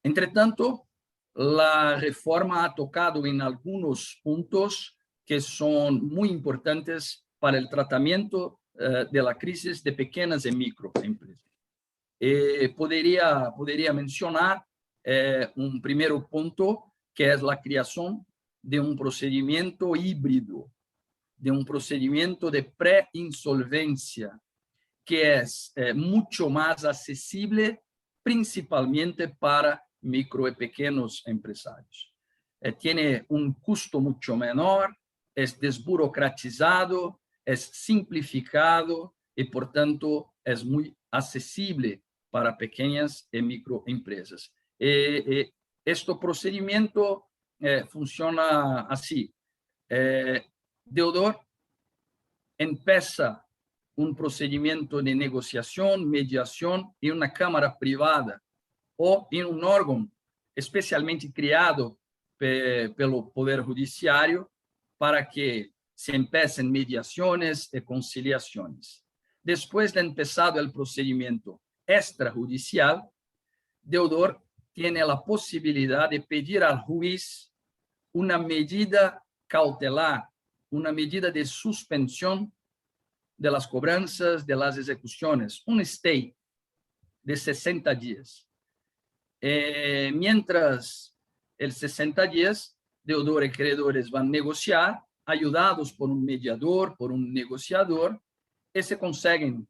Entre tanto, la reforma ha tocado en algunos puntos que son muy importantes para el tratamiento de la crisis de pequeñas y microempresas. Podría mencionar un primer punto, que es la creación de un procedimiento híbrido, de un procedimiento de preinsolvencia, que es mucho más accesible principalmente para micro y pequeños empresarios. Tiene un costo mucho menor, es desburocratizado, es simplificado y por tanto es muy accesible para pequeñas y microempresas. Este procedimiento funciona así. Deudor empieza un procedimiento de negociación, mediación en una cámara privada o en un órgano especialmente criado pelo Poder Judiciário para que se empiecen mediaciones y conciliaciones. Después de empezado el procedimiento extrajudicial, deudor tiene la posibilidad de pedir al juez una medida cautelar, una medida de suspensión de las cobranzas, de las ejecuciones, un stay de 60 días. Mientras el 60 días, deudor y acreedores van a negociar, ayudados por un mediador, por un negociador, y se consiguen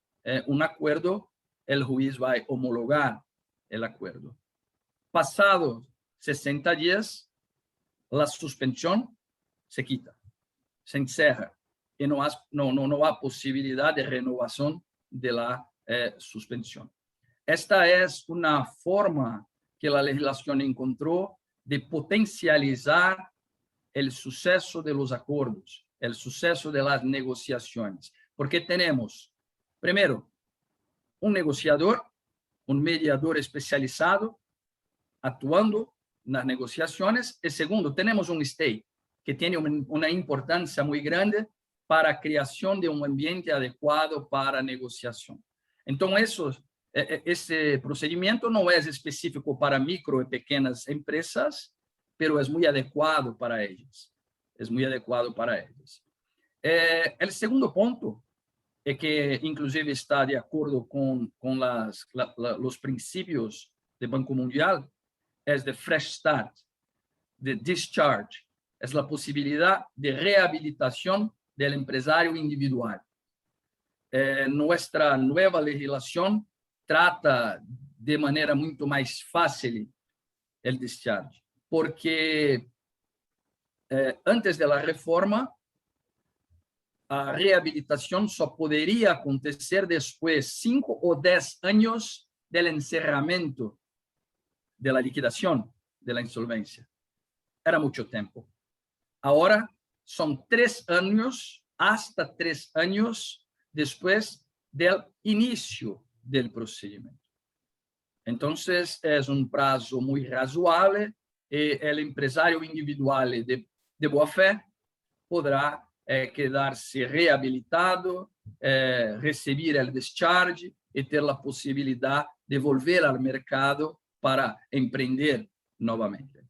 un acuerdo, el juez va a homologar el acuerdo. Pasados 60 días, la suspensión se quita, se encierra y no hay posibilidad de renovación de la suspensión. Esta es una forma que la legislación encontró de potencializar el suceso de los acuerdos, el suceso de las negociaciones, porque tenemos, primero, un negociador, un mediador especializado actuando en las negociaciones, y segundo, tenemos un stay que tiene una importancia muy grande para la creación de un ambiente adecuado para negociación. Entonces, ese procedimiento no es específico para micro y pequeñas empresas, pero es muy adecuado para ellas. Es muy adecuado para ellas. El segundo punto, que inclusive está de acuerdo con los principios del Banco Mundial, es de fresh start, de discharge, es la posibilidad de rehabilitación del empresario individual. Nuestra nueva legislación trata de manera mucho más fácil el discharge, porque antes de la reforma, la rehabilitación solo podría acontecer después de 5 o 10 años del encerramiento, de la liquidación, de la insolvencia. Era mucho tiempo. Ahora son 3 años, hasta 3 años después del inicio del procedimiento. Entonces, es un plazo muy razonable y el empresario individual de boa fe podrá quedarse rehabilitado, recibir el discharge y tener la posibilidad de volver al mercado para emprender nuevamente.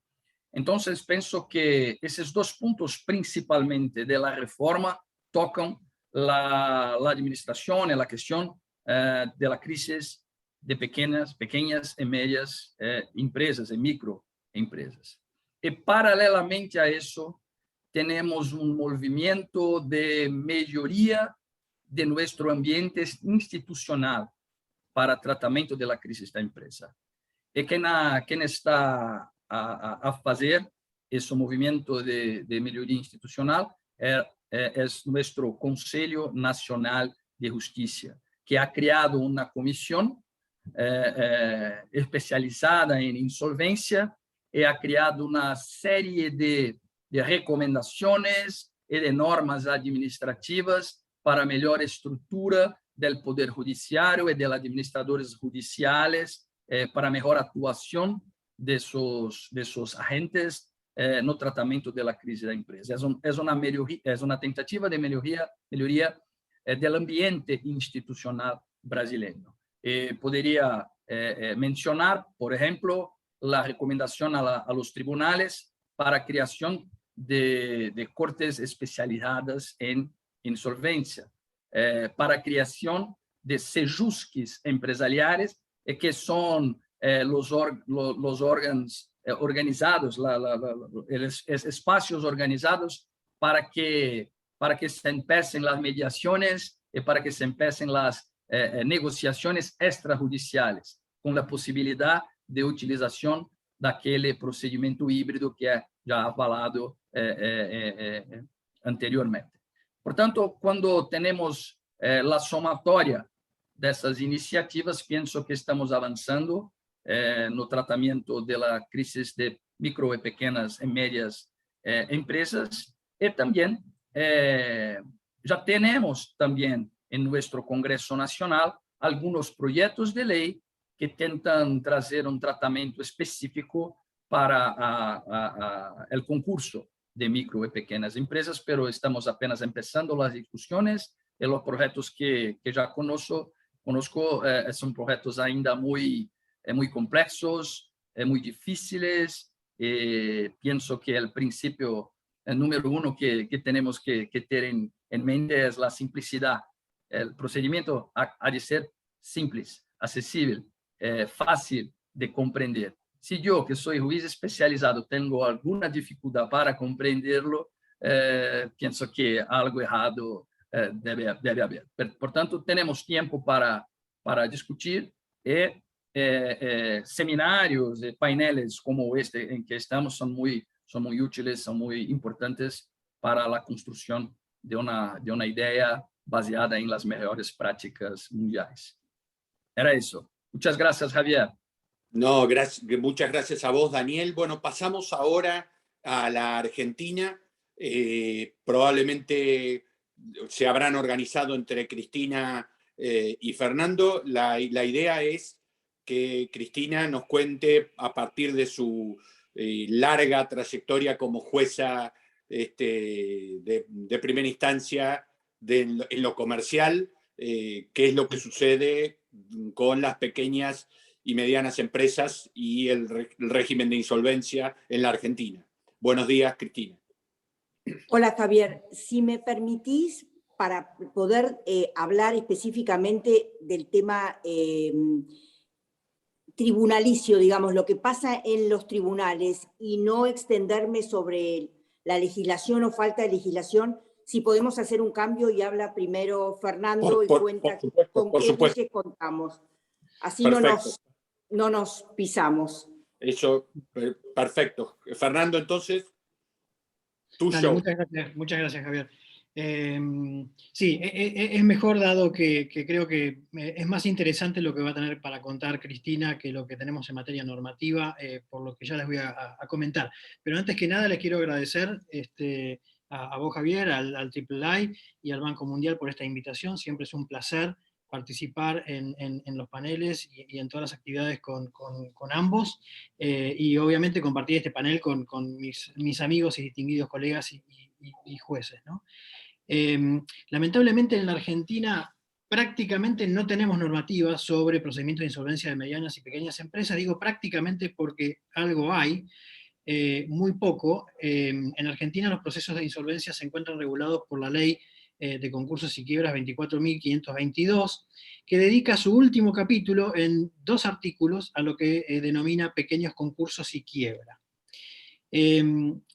Entonces, pienso que esos dos puntos principalmente de la reforma tocan la administración y la cuestión de la crisis de pequeñas y medias empresas y microempresas. Y paralelamente a eso, tenemos un movimiento de mejoría de nuestro ambiente institucional para tratamiento de la crisis de empresa. Y quien está a hacer ese movimiento de mejoría institucional es nuestro Consejo Nacional de Justicia, que ha creado una comisión especializada en insolvencia y ha creado una serie de recomendaciones y de normas administrativas para mejor estructura del Poder Judiciario y de los administradores judiciales, para mejor actuación de esos agentes no tratamento da crise da empresa. É uma tentativa de melhoria do ambiente institucional brasileiro. Poderia mencionar, por exemplo, a recomendação a los tribunales para a criação de cortes especializadas em insolvência, para a criação de sejusques empresariais, que são os órgãos organizados, espaços organizados para que se empecem as mediações e para que se empecem as negociações extrajudiciais, com a possibilidade de utilização daquele procedimento híbrido que é já avalado anteriormente. Portanto, quando temos a somatória dessas iniciativas, penso que estamos avançando no tratamento da crise de micro e pequenas e médias empresas, e também já temos também em nosso Congresso Nacional alguns projetos de lei que tentam trazer tratamento específico para o concurso de micro e pequenas empresas, pero estamos apenas começando as discussões e os projetos que já conosco são projetos ainda muito complexos, muito difíceis, e penso que o princípio número 1 que temos que ter em mente é a simplicidade. O procedimento ha de ser simples, acessível, fácil de compreender. Se eu, que sou juiz especializado, tenho alguma dificuldade para compreenderlo, penso que algo errado deve haver. Portanto, temos tempo para discutir, e seminários e painéis como este em que estamos são muito úteis, são muito importantes para a construção de uma ideia baseada em las melhores práticas mundiais. Era isso. Muchas gracias, Javier. No, muchas gracias a vos, Daniel. Bueno, pasamos ahora a la Argentina. Probablemente se habrán organizado entre Cristina y Fernando. La idea es que Cristina nos cuente, a partir de su larga trayectoria como jueza de primera instancia en lo comercial, qué es lo que sucede con las pequeñas y medianas empresas y el régimen de insolvencia en la Argentina. Buenos días, Cristina. Hola, Javier. Si me permitís, para poder hablar específicamente del tema tribunalicio, digamos, lo que pasa en los tribunales, y no extenderme sobre la legislación o falta de legislación, si podemos hacer un cambio y habla primero Fernando y cuenta con qué leyes contamos. Así no nos pisamos. Eso, perfecto. Fernando, entonces, tu show. Muchas gracias, Javier. Sí, es mejor, dado que creo que es más interesante lo que va a tener para contar Cristina que lo que tenemos en materia normativa, por lo que ya les voy a comentar. Pero antes que nada les quiero agradecer a vos, Javier, al AAA y al Banco Mundial por esta invitación. Siempre es un placer participar en los paneles y en todas las actividades con ambos, y obviamente compartir este panel con mis amigos y distinguidos colegas y jueces, ¿no? Lamentablemente en la Argentina prácticamente no tenemos normativas sobre procedimientos de insolvencia de medianas y pequeñas empresas. Digo prácticamente porque algo hay, muy poco. En Argentina los procesos de insolvencia se encuentran regulados por la Ley de Concursos y Quiebras 24.522, que dedica su último capítulo en 2 artículos a lo que denomina pequeños concursos y quiebra.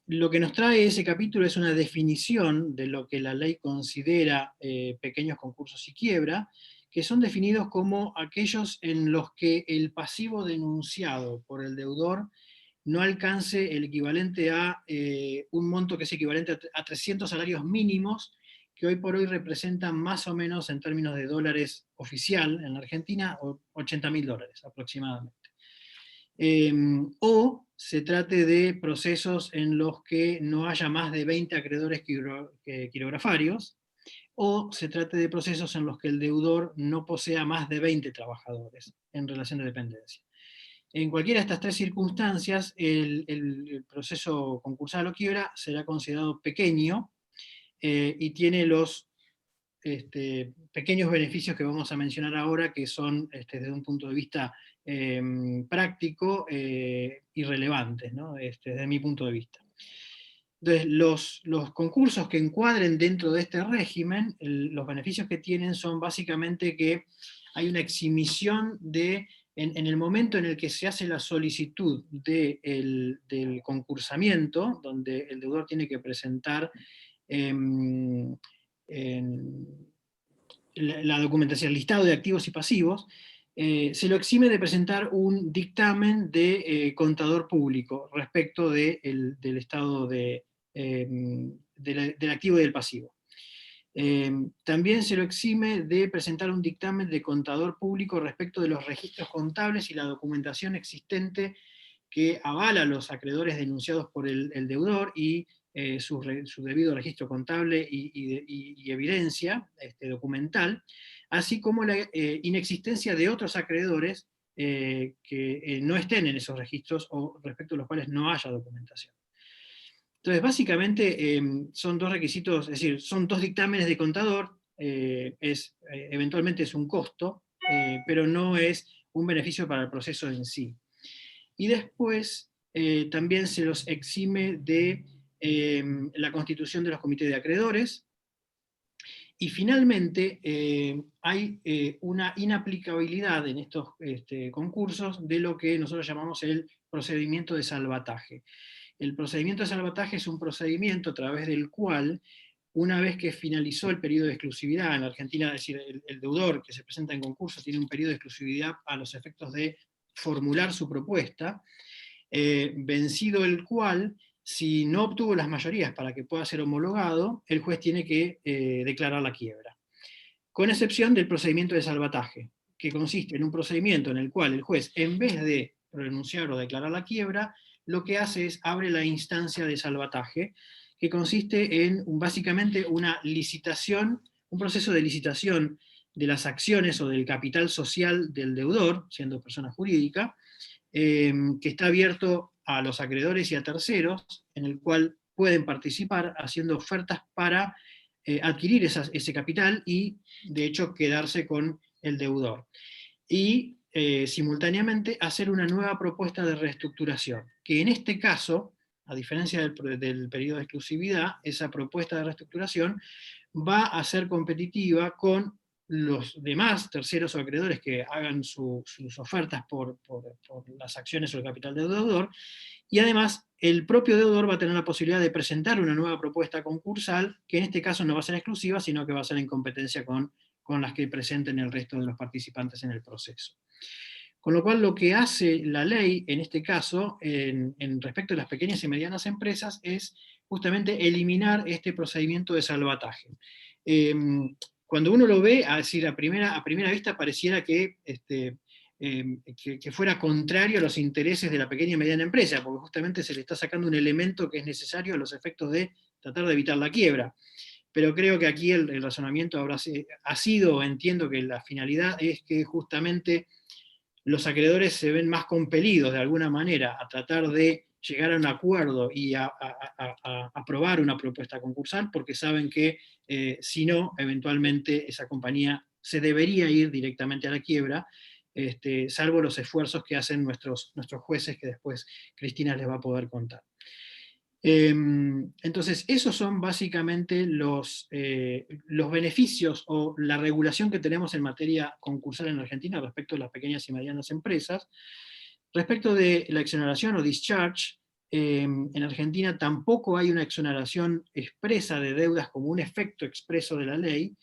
Lo que nos trae ese capítulo es una definición de lo que la ley considera pequeños concursos y quiebra, que son definidos como aquellos en los que el pasivo denunciado por el deudor no alcance el equivalente a un monto que es equivalente a 300 salarios mínimos, que hoy por hoy representan más o menos, en términos de dólares oficial en la Argentina, $80.000 aproximadamente. O se trate de procesos en los que no haya más de 20 acreedores quirografarios, o se trate de procesos en los que el deudor no posea más de 20 trabajadores en relación de dependencia. En cualquiera de estas tres circunstancias, el proceso concursal o quiebra será considerado pequeño y tiene los pequeños beneficios que vamos a mencionar ahora, que son desde un punto de vista práctico irrelevantes, ¿no? Desde mi punto de vista. Entonces, los concursos que encuadren dentro de este régimen, los beneficios que tienen son básicamente que hay una exhibición en el momento en el que se hace la solicitud del concursamiento, donde el deudor tiene que presentar la documentación, el listado de activos y pasivos, se lo exime de presentar un dictamen de contador público respecto del estado del activo y del pasivo. También se lo exime de presentar un dictamen de contador público respecto de los registros contables y la documentación existente que avala a los acreedores denunciados por el deudor y su debido registro contable y evidencia documental, así como la inexistencia de otros acreedores que no estén en esos registros o respecto a los cuales no haya documentación. Entonces, básicamente son dos requisitos, es decir, son dos dictámenes de contador, eventualmente es un costo, pero no es un beneficio para el proceso en sí. Y después también se los exime de la constitución de los comités de acreedores, y finalmente hay una inaplicabilidad en estos concursos de lo que nosotros llamamos el procedimiento de salvataje. El procedimiento de salvataje es un procedimiento a través del cual, una vez que finalizó el periodo de exclusividad en Argentina, es decir, el deudor que se presenta en concurso tiene un periodo de exclusividad a los efectos de formular su propuesta, vencido el cual, si no obtuvo las mayorías para que pueda ser homologado, el juez tiene que declarar la quiebra. Con excepción del procedimiento de salvataje, que consiste en un procedimiento en el cual el juez, en vez de pronunciar o declarar la quiebra, lo que hace es abre la instancia de salvataje, que consiste en básicamente una licitación, un proceso de licitación de las acciones o del capital social del deudor, siendo persona jurídica, que está abierto a los acreedores y a terceros, en el cual pueden participar haciendo ofertas para adquirir ese capital y, de hecho, quedarse con el deudor. Y simultáneamente hacer una nueva propuesta de reestructuración, que en este caso, a diferencia del periodo de exclusividad, esa propuesta de reestructuración va a ser competitiva con los demás terceros o acreedores que hagan sus ofertas por las acciones o el capital del deudor, y además el propio deudor va a tener la posibilidad de presentar una nueva propuesta concursal, que en este caso no va a ser exclusiva, sino que va a ser en competencia con las que presenten el resto de los participantes en el proceso. Con lo cual, lo que hace la ley, en este caso, en respecto a las pequeñas y medianas empresas, es justamente eliminar este procedimiento de salvataje. Cuando uno lo ve, a primera vista pareciera que fuera contrario a los intereses de la pequeña y mediana empresa, porque justamente se le está sacando un elemento que es necesario a los efectos de tratar de evitar la quiebra. Pero creo que aquí el razonamiento ha sido, entiendo que la finalidad es que justamente los acreedores se ven más compelidos de alguna manera a tratar de llegar a un acuerdo y a aprobar una propuesta concursal, porque saben que si no, eventualmente esa compañía se debería ir directamente a la quiebra, salvo los esfuerzos que hacen nuestros jueces, que después Cristina les va a poder contar. Entonces, esos son básicamente los beneficios o la regulación que tenemos en materia concursal en Argentina respecto a las pequeñas y medianas empresas. Respecto de la exoneración o discharge, en Argentina tampoco hay una exoneración expresa de deudas como un efecto expreso de la ley,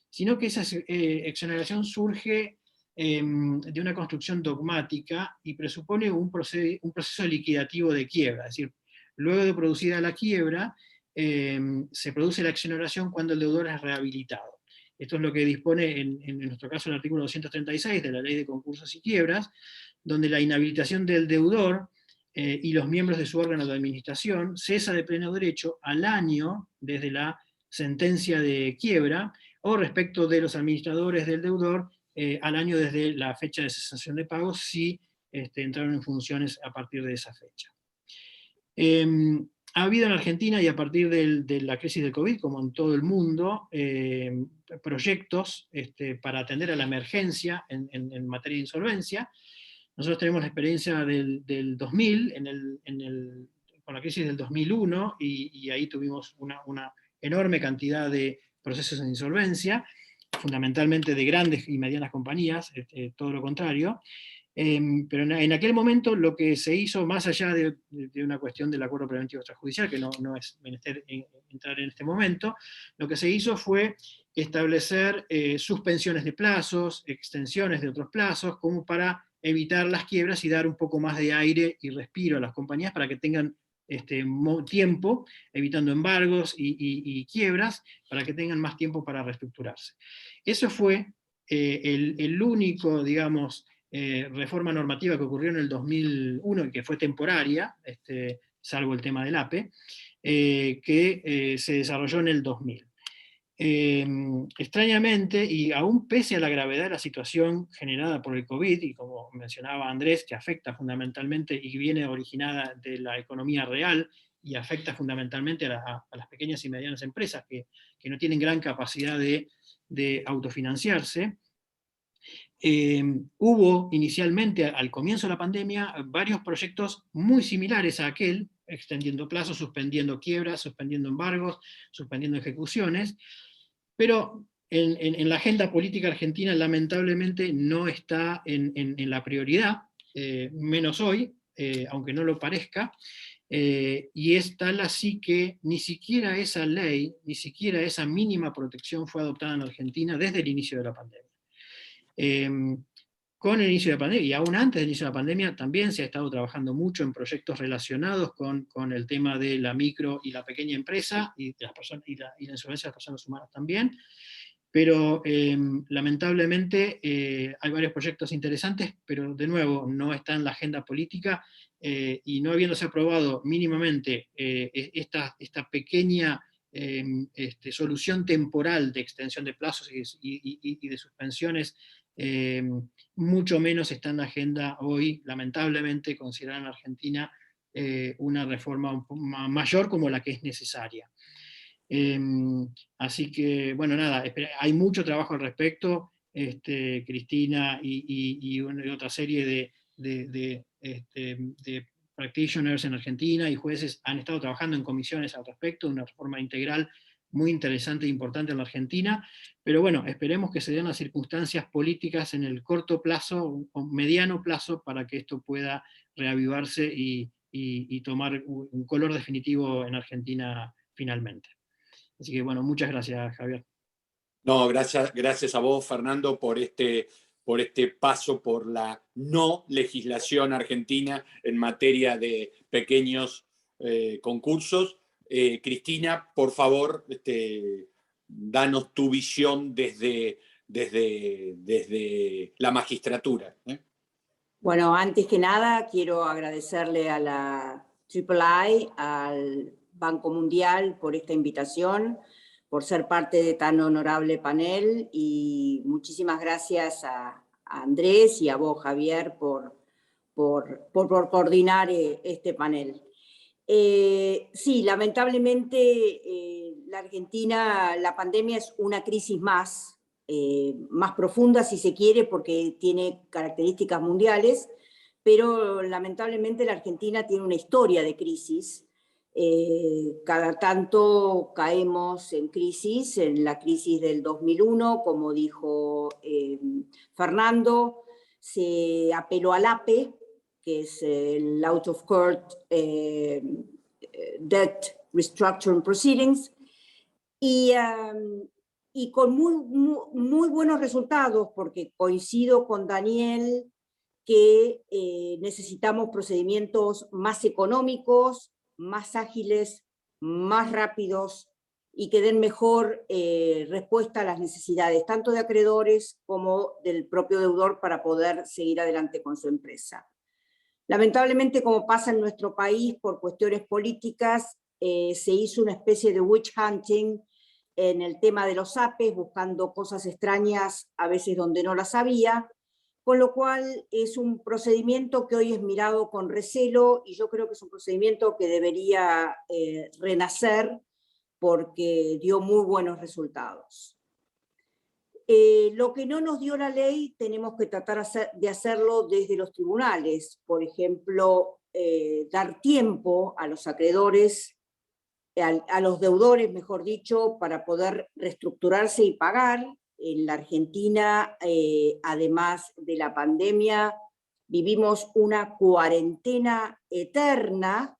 sino que esa exoneración surge de una construcción dogmática y presupone un proceso liquidativo de quiebra, es decir, luego de producida la quiebra, se produce la exoneración cuando el deudor es rehabilitado. Esto es lo que dispone, en nuestro caso, el artículo 236 de la Ley de Concursos y Quiebras, donde la inhabilitación del deudor y los miembros de su órgano de administración cesa de pleno derecho al año desde la sentencia de quiebra, o respecto de los administradores del deudor, al año desde la fecha de cesación de pagos, si entraron en funciones a partir de esa fecha. Ha habido en Argentina, y a partir de la crisis del COVID, como en todo el mundo, proyectos para atender a la emergencia en materia de insolvencia. Nosotros tenemos la experiencia del 2000, con la crisis del 2001, y ahí tuvimos una enorme cantidad de procesos de insolvencia, fundamentalmente de grandes y medianas compañías, todo lo contrario. Pero en aquel momento lo que se hizo, más allá de una cuestión del acuerdo preventivo extrajudicial, que no es menester entrar en este momento, lo que se hizo fue establecer suspensiones de plazos, extensiones de otros plazos, como para evitar las quiebras y dar un poco más de aire y respiro a las compañías para que tengan tiempo, evitando embargos y quiebras, para que tengan más tiempo para reestructurarse. Eso fue el único, digamos, reforma normativa que ocurrió en el 2001 y que fue temporaria, salvo el tema del APE, que se desarrolló en el 2000. Extrañamente, y aún pese a la gravedad de la situación generada por el COVID, y como mencionaba Andrés, que afecta fundamentalmente y viene originada de la economía real, y afecta fundamentalmente a las pequeñas y medianas empresas que no tienen gran capacidad de autofinanciarse, hubo inicialmente, al comienzo de la pandemia, varios proyectos muy similares a aquel, extendiendo plazos, suspendiendo quiebras, suspendiendo embargos, suspendiendo ejecuciones, pero en la agenda política argentina lamentablemente no está en la prioridad, menos hoy, aunque no lo parezca, y es tal así que ni siquiera esa ley, ni siquiera esa mínima protección fue adoptada en Argentina desde el inicio de la pandemia. Con el inicio de la pandemia, y aún antes del inicio de la pandemia, también se ha estado trabajando mucho en proyectos relacionados con el tema de la micro y la pequeña empresa, y la insolvencia de las personas humanas también, pero lamentablemente hay varios proyectos interesantes, pero de nuevo no está en la agenda política, y no habiéndose aprobado mínimamente esta pequeña solución temporal de extensión de plazos y de suspensiones, mucho menos está en la agenda hoy, lamentablemente, considerada en Argentina una reforma mayor como la que es necesaria. Así que, bueno, nada, hay mucho trabajo al respecto. Cristina y otra serie de practitioners en Argentina y jueces han estado trabajando en comisiones al respecto, de una reforma integral muy interesante e importante en la Argentina, pero bueno, esperemos que se den las circunstancias políticas en el corto plazo o mediano plazo para que esto pueda reavivarse y tomar un color definitivo en Argentina finalmente. Así que bueno, muchas gracias, Javier. No, gracias a vos, Fernando, por este paso por la no legislación argentina en materia de pequeños concursos. Cristina, por favor, danos tu visión desde la magistratura. Bueno, antes que nada, quiero agradecerle a la III, al Banco Mundial por esta invitación, por ser parte de tan honorable panel, y muchísimas gracias a Andrés y a vos, Javier, por coordinar este panel. Sí, lamentablemente la Argentina, la pandemia es una crisis más profunda, si se quiere, porque tiene características mundiales, pero lamentablemente la Argentina tiene una historia de crisis. Cada tanto caemos en crisis, en la crisis del 2001, como dijo Fernando, se apeló al APE, que es el Out of Court Debt Restructuring Proceedings, y con muy buenos resultados, porque coincido con Daniel que necesitamos procedimientos más económicos, más ágiles, más rápidos y que den mejor respuesta a las necesidades tanto de acreedores como del propio deudor para poder seguir adelante con su empresa. Lamentablemente, como pasa en nuestro país por cuestiones políticas, se hizo una especie de witch hunting en el tema de los APEs, buscando cosas extrañas a veces donde no las había, con lo cual es un procedimiento que hoy es mirado con recelo y yo creo que es un procedimiento que debería renacer porque dio muy buenos resultados. Lo que no nos dio la ley tenemos que tratar de hacerlo desde los tribunales, por ejemplo, dar tiempo a los acreedores, a los deudores, mejor dicho, para poder reestructurarse y pagar. En la Argentina, además de la pandemia, vivimos una cuarentena eterna,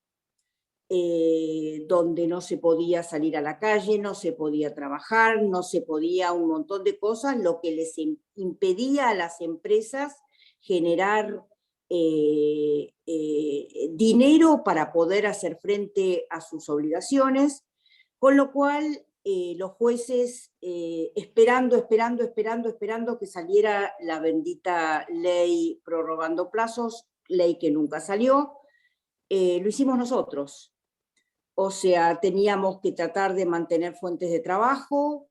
donde no se podía salir a la calle, no se podía trabajar, no se podía un montón de cosas, lo que les impedía a las empresas generar dinero para poder hacer frente a sus obligaciones, con lo cual los jueces, esperando que saliera la bendita ley prorrogando plazos, ley que nunca salió, lo hicimos nosotros. O sea, teníamos que tratar de mantener fuentes de trabajo,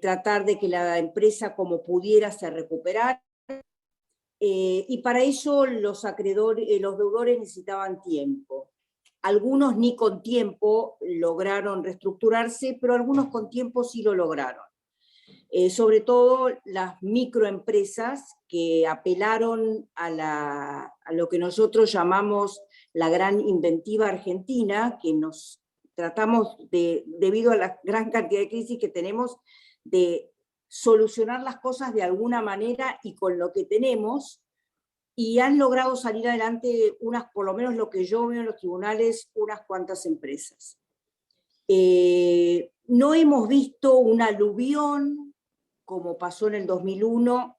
tratar de que la empresa como pudiera se recuperara, y para eso los deudores necesitaban tiempo. Algunos ni con tiempo lograron reestructurarse, pero algunos con tiempo sí lo lograron. Sobre todo las microempresas que apelaron a lo que nosotros llamamos la gran inventiva argentina, que nos tratamos debido a la gran cantidad de crisis que tenemos, de solucionar las cosas de alguna manera y con lo que tenemos, y han logrado salir adelante por lo menos lo que yo veo en los tribunales, unas cuantas empresas. No hemos visto un aluvión, como pasó en el 2001,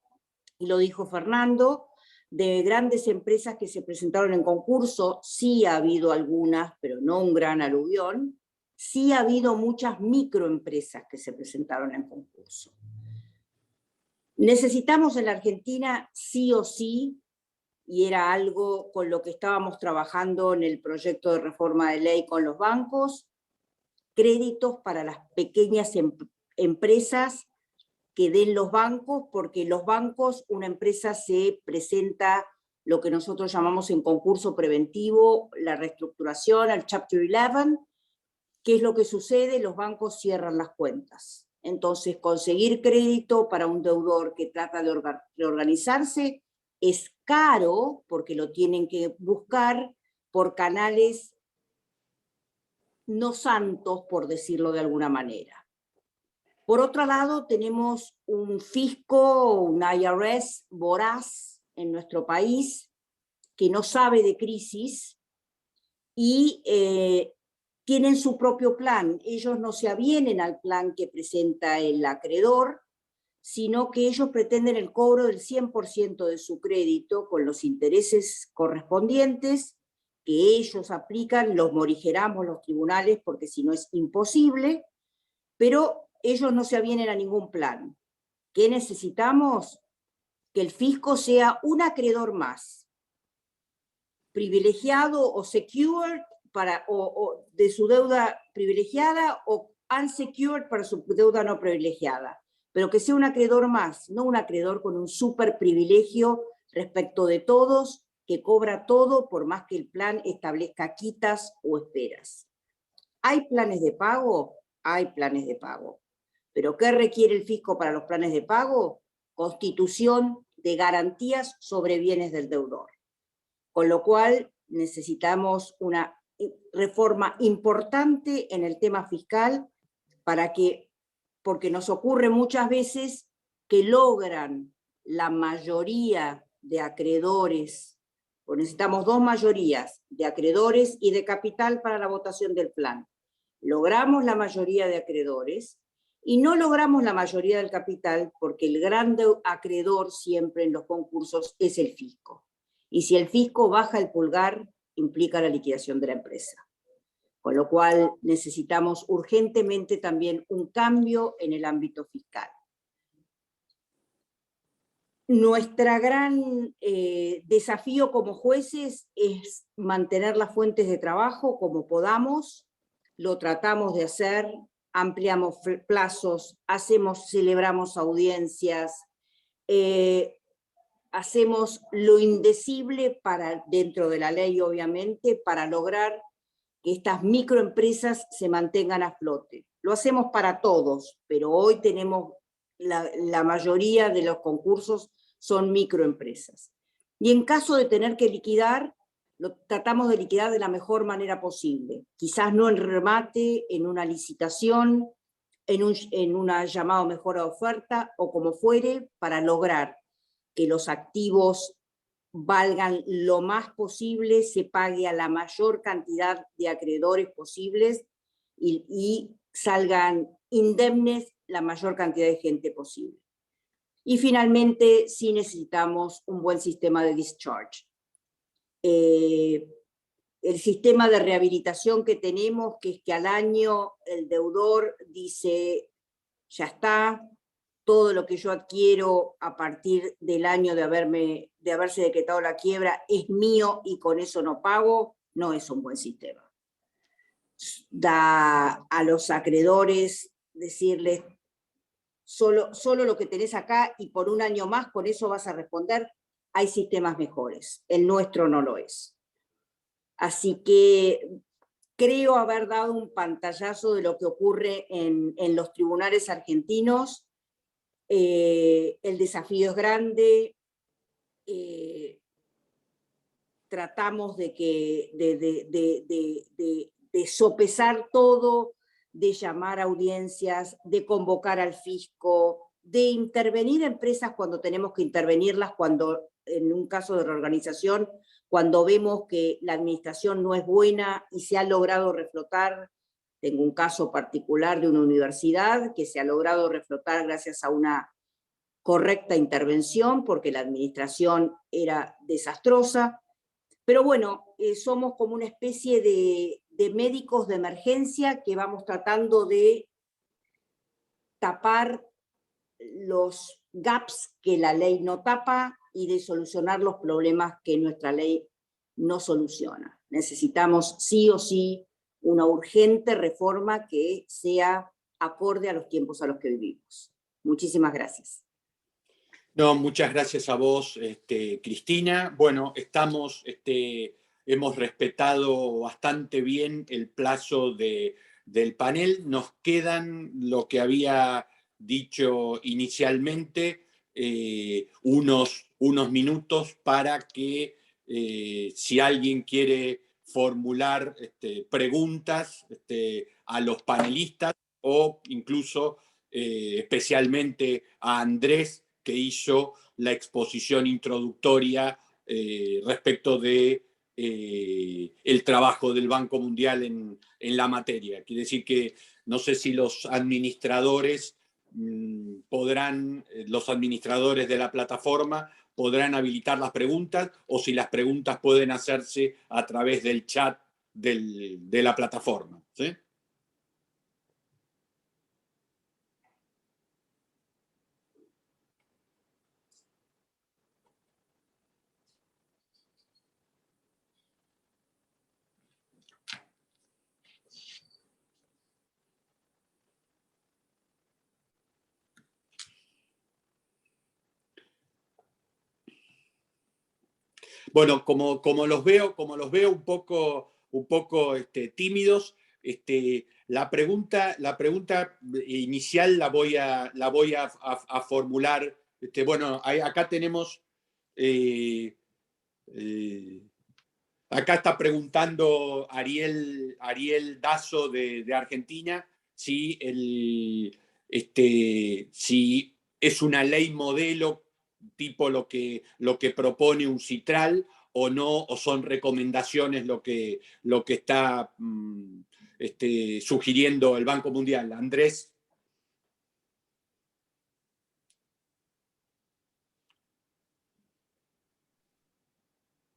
y lo dijo Fernando, de grandes empresas que se presentaron en concurso. Sí ha habido algunas, pero no un gran aluvión. Sí ha habido muchas microempresas que se presentaron en concurso. Necesitamos en la Argentina sí o sí, y era algo con lo que estábamos trabajando en el proyecto de reforma de ley con los bancos, créditos para las pequeñas empresas que den los bancos, porque los bancos, una empresa se presenta lo que nosotros llamamos en concurso preventivo, la reestructuración, al Chapter 11. ¿Qué es lo que sucede? Los bancos cierran las cuentas. Entonces, conseguir crédito para un deudor que trata de reorganizarse es caro, porque lo tienen que buscar por canales no santos, por decirlo de alguna manera. Por otro lado, tenemos un fisco, un IRS voraz en nuestro país, que no sabe de crisis y tienen su propio plan. Ellos no se avienen al plan que presenta el acreedor, sino que ellos pretenden el cobro del 100% de su crédito con los intereses correspondientes que ellos aplican, los morigeramos los tribunales porque si no es imposible, pero ellos no se avienen a ningún plan. ¿Qué necesitamos? Que el fisco sea un acreedor más, privilegiado o secured o de su deuda privilegiada o unsecured para su deuda no privilegiada, pero que sea un acreedor más, no un acreedor con un super privilegio respecto de todos, que cobra todo por más que el plan establezca quitas o esperas. ¿Hay planes de pago? Hay planes de pago. ¿Pero qué requiere el fisco para los planes de pago? Constitución de garantías sobre bienes del deudor. Con lo cual necesitamos una reforma importante en el tema fiscal porque nos ocurre muchas veces que logran la mayoría de acreedores, o necesitamos 2 mayorías de acreedores y de capital para la votación del plan. Logramos la mayoría de acreedores y no logramos la mayoría del capital porque el gran acreedor siempre en los concursos es el fisco. Y si el fisco baja el pulgar, implica la liquidación de la empresa. Con lo cual necesitamos urgentemente también un cambio en el ámbito fiscal. Nuestra gran desafío como jueces es mantener las fuentes de trabajo como podamos, lo tratamos de hacer, ampliamos plazos, celebramos audiencias, hacemos lo indecible dentro de la ley, obviamente, para lograr que estas microempresas se mantengan a flote. Lo hacemos para todos, pero hoy tenemos la mayoría de los concursos son microempresas. Y en caso de tener que liquidar, lo tratamos de liquidar de la mejor manera posible. Quizás no en remate, en una licitación, en una llamada mejor a oferta, o como fuere, para lograr que los activos valgan lo más posible, se pague a la mayor cantidad de acreedores posibles y salgan indemnes la mayor cantidad de gente posible. Y finalmente, sí necesitamos un buen sistema de discharge. El sistema de rehabilitación que tenemos, que es que al año el deudor dice, ya está, todo lo que yo adquiero a partir del año de haberse decretado la quiebra es mío y con eso no pago, no es un buen sistema. Da a los acreedores decirles, solo lo que tenés acá y por un año más con eso vas a responder. Hay sistemas mejores, el nuestro no lo es. Así que creo haber dado un pantallazo de lo que ocurre en los tribunales argentinos. El desafío es grande, tratamos de sopesar todo, de llamar a audiencias, de convocar al fisco, de intervenir empresas cuando tenemos que intervenirlas, cuando en un caso de reorganización, cuando vemos que la administración no es buena y se ha logrado reflotar. Tengo un caso particular de una universidad que se ha logrado reflotar gracias a una correcta intervención, porque la administración era desastrosa. Pero bueno, somos como una especie de médicos de emergencia que vamos tratando de tapar los gaps que la ley no tapa y de solucionar los problemas que nuestra ley no soluciona. Necesitamos sí o sí una urgente reforma que sea acorde a los tiempos a los que vivimos. Muchísimas gracias. No, muchas gracias a vos, Cristina. Bueno, hemos respetado bastante bien el plazo del panel. Nos quedan lo que había dicho inicialmente, unos minutos para que si alguien quiere formular preguntas a los panelistas o incluso especialmente a Andrés, que hizo la exposición introductoria respecto de el trabajo del Banco Mundial en la materia. Quiere decir que no sé si los administradores los administradores de la plataforma podrán habilitar las preguntas, o si las preguntas pueden hacerse a través del chat de la plataforma, ¿sí? Bueno, como los veo un poco tímidos, la pregunta inicial la voy a formular. Bueno, acá tenemos, acá está preguntando Ariel Dazo de Argentina si es una ley modelo tipo lo que propone un Citral o no, o son recomendaciones lo que está sugiriendo el Banco Mundial. Andrés.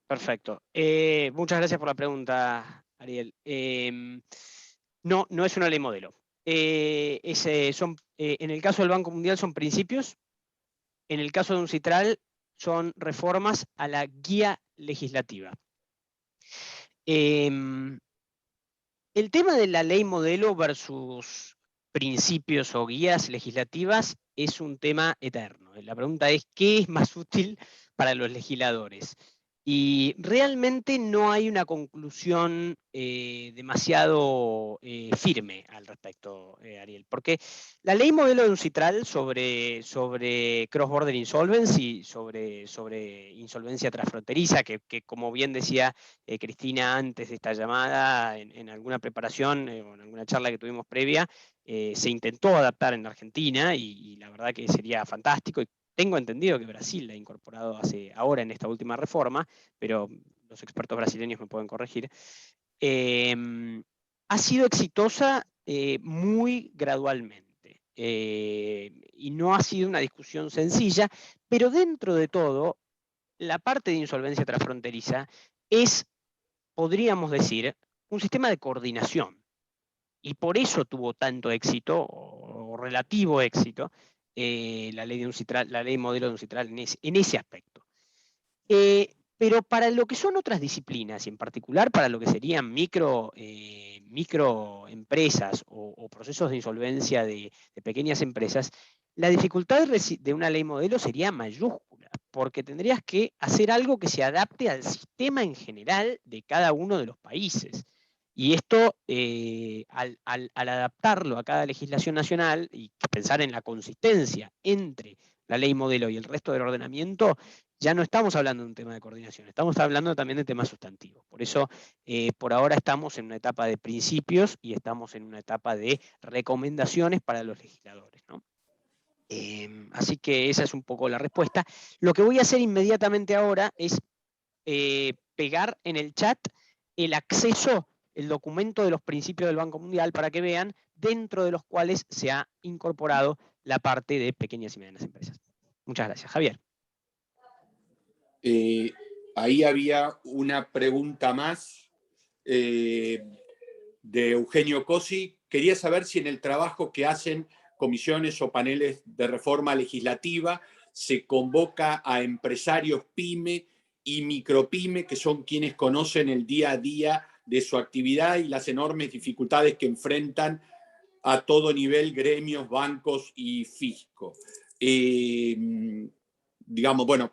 Perfecto. Muchas gracias por la pregunta, Ariel. No es una ley modelo. En el caso del Banco Mundial son principios. En el caso de un Citral son reformas a la guía legislativa. El tema de la ley modelo versus principios o guías legislativas es un tema eterno. La pregunta es, ¿qué es más útil para los legisladores. Y realmente no hay una conclusión demasiado firme al respecto, Ariel, porque la ley modelo de UNCITRAL sobre cross-border insolvency, sobre insolvencia transfronteriza, que como bien decía Cristina antes de esta llamada, en alguna preparación o en alguna charla que tuvimos previa, se intentó adaptar en Argentina y la verdad que sería fantástico. Y tengo entendido que Brasil la ha incorporado ahora en esta última reforma, pero los expertos brasileños me pueden corregir. Ha sido exitosa muy gradualmente. Y no ha sido una discusión sencilla, pero dentro de todo, la parte de insolvencia transfronteriza es, podríamos decir, un sistema de coordinación. Y por eso tuvo tanto éxito, o relativo éxito, la ley modelo de UNCITRAL en ese aspecto. Pero para lo que son otras disciplinas, y en particular para lo que serían microempresas o procesos de insolvencia de pequeñas empresas, la dificultad de una ley modelo sería mayúscula, porque tendrías que hacer algo que se adapte al sistema en general de cada uno de los países. Y esto, al adaptarlo a cada legislación nacional y pensar en la consistencia entre la ley modelo y el resto del ordenamiento, ya no estamos hablando de un tema de coordinación, estamos hablando también de temas sustantivos. Por eso, por ahora estamos en una etapa de principios y estamos en una etapa de recomendaciones para los legisladores, ¿no? Así que esa es un poco la respuesta. Lo que voy a hacer inmediatamente ahora es pegar en el chat el acceso, el documento de los principios del Banco Mundial para que vean, dentro de los cuales se ha incorporado la parte de pequeñas y medianas empresas. Muchas gracias. Javier. Ahí había una pregunta más de Eugenio Cosi. Quería saber si en el trabajo que hacen comisiones o paneles de reforma legislativa se convoca a empresarios pyme y micropyme, que son quienes conocen el día a día de su actividad y las enormes dificultades que enfrentan a todo nivel gremios, bancos y fisco. Digamos, bueno,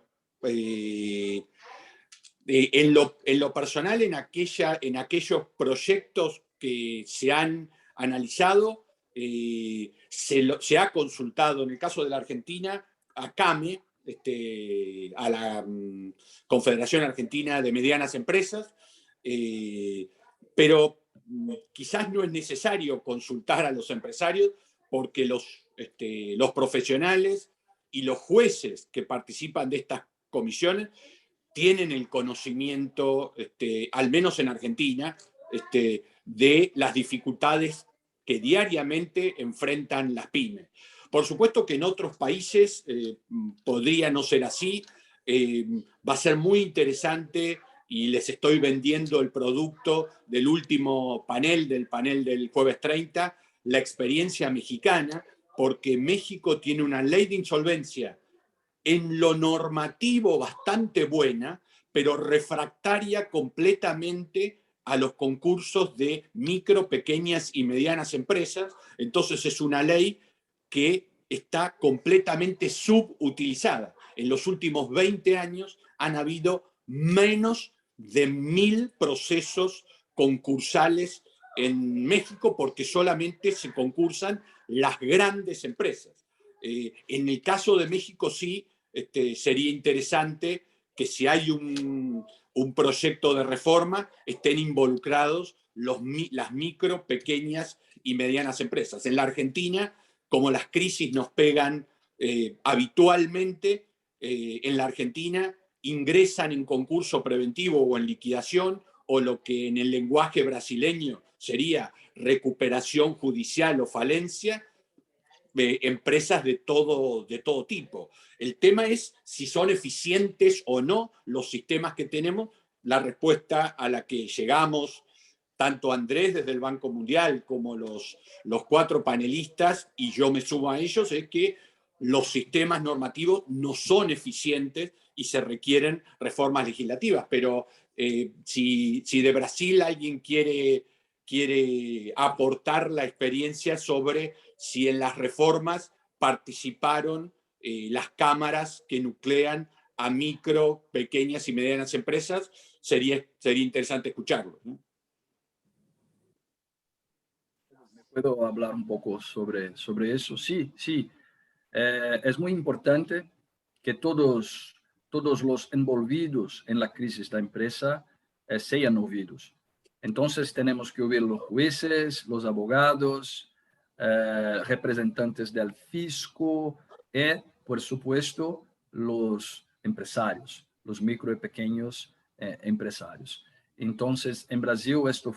en lo personal, en aquellos proyectos que se han analizado, se ha consultado, en el caso de la Argentina, a CAME, a la Confederación Argentina de Medianas Empresas, pero quizás no es necesario consultar a los empresarios porque los profesionales y los jueces que participan de estas comisiones tienen el conocimiento, al menos en Argentina, de las dificultades que diariamente enfrentan las pymes. Por supuesto que en otros países podría no ser así. Va a ser muy interesante y les estoy vendiendo el producto del último panel del jueves 30, la experiencia mexicana, porque México tiene una ley de insolvencia en lo normativo bastante buena, pero refractaria completamente a los concursos de micro, pequeñas y medianas empresas. Entonces es una ley que está completamente subutilizada. En los últimos 20 años han habido menos de 1000 procesos concursales en México porque solamente se concursan las grandes empresas. En el caso de México sí, sería interesante que si hay un proyecto de reforma estén involucrados las micro, pequeñas y medianas empresas. En la Argentina, como las crisis nos pegan habitualmente, en la Argentina ingresan en concurso preventivo o en liquidación, o lo que en el lenguaje brasileño sería recuperación judicial o falencia, empresas de todo tipo. El tema es si son eficientes o no los sistemas que tenemos. La respuesta a la que llegamos, tanto Andrés desde el Banco Mundial como los 4 panelistas, y yo me sumo a ellos, es que los sistemas normativos no son eficientes y se requieren reformas legislativas. Pero si de Brasil alguien quiere aportar la experiencia sobre si en las reformas participaron las cámaras que nuclean a micro, pequeñas y medianas empresas, sería interesante escucharlo, ¿no? ¿Puedo hablar un poco sobre eso? Sí, sí. Es muy importante que todos los envolvidos en la crisis de la empresa sean oídos. Entonces tenemos que oír los jueces, los abogados, representantes del fisco y, por supuesto, los empresarios, los micro y pequeños empresarios. Entonces, en Brasil esto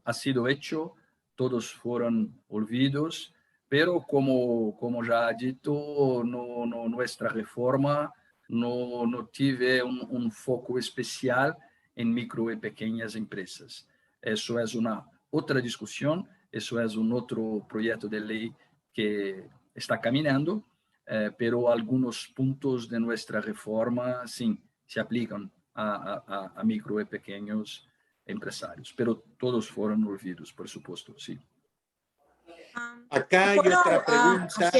ha sido hecho, todos fueron oídos, pero como ya ha dicho, nuestra reforma no tiene un foco especial en micro y pequeñas empresas. Eso es una otra discusión, eso es un otro proyecto de ley que está caminando, pero algunos puntos de nuestra reforma sí se aplican a micro y pequeños empresarios, pero todos fueron oídos, por supuesto, sí. Acá hay otra pregunta.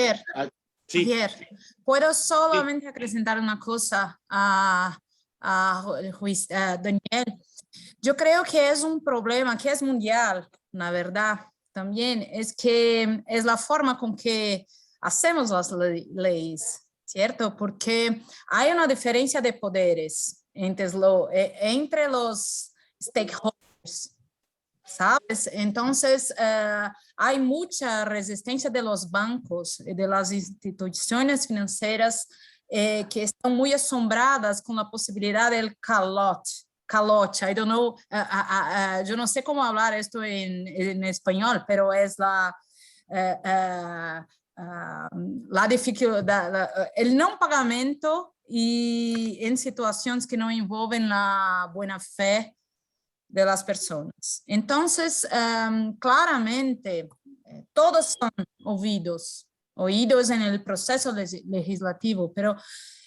Sí. Javier, ¿puedo solamente acrescentar una cosa a Daniel? Yo creo que es un problema que es mundial, la verdad, también, es que es la forma con que hacemos las leyes, ¿cierto? Porque hay una diferencia de poderes entre los stakeholders, ¿sabes? Entonces, hay mucha resistencia de los bancos y de las instituciones financieras que están muy asombradas con la posibilidad del calote. I don't know, yo no sé cómo hablar esto en español, pero es la dificultad, el no pagamento y en situaciones que no envolven la buena fe de las personas. Entonces, claramente, todos son oídos en el proceso legislativo, pero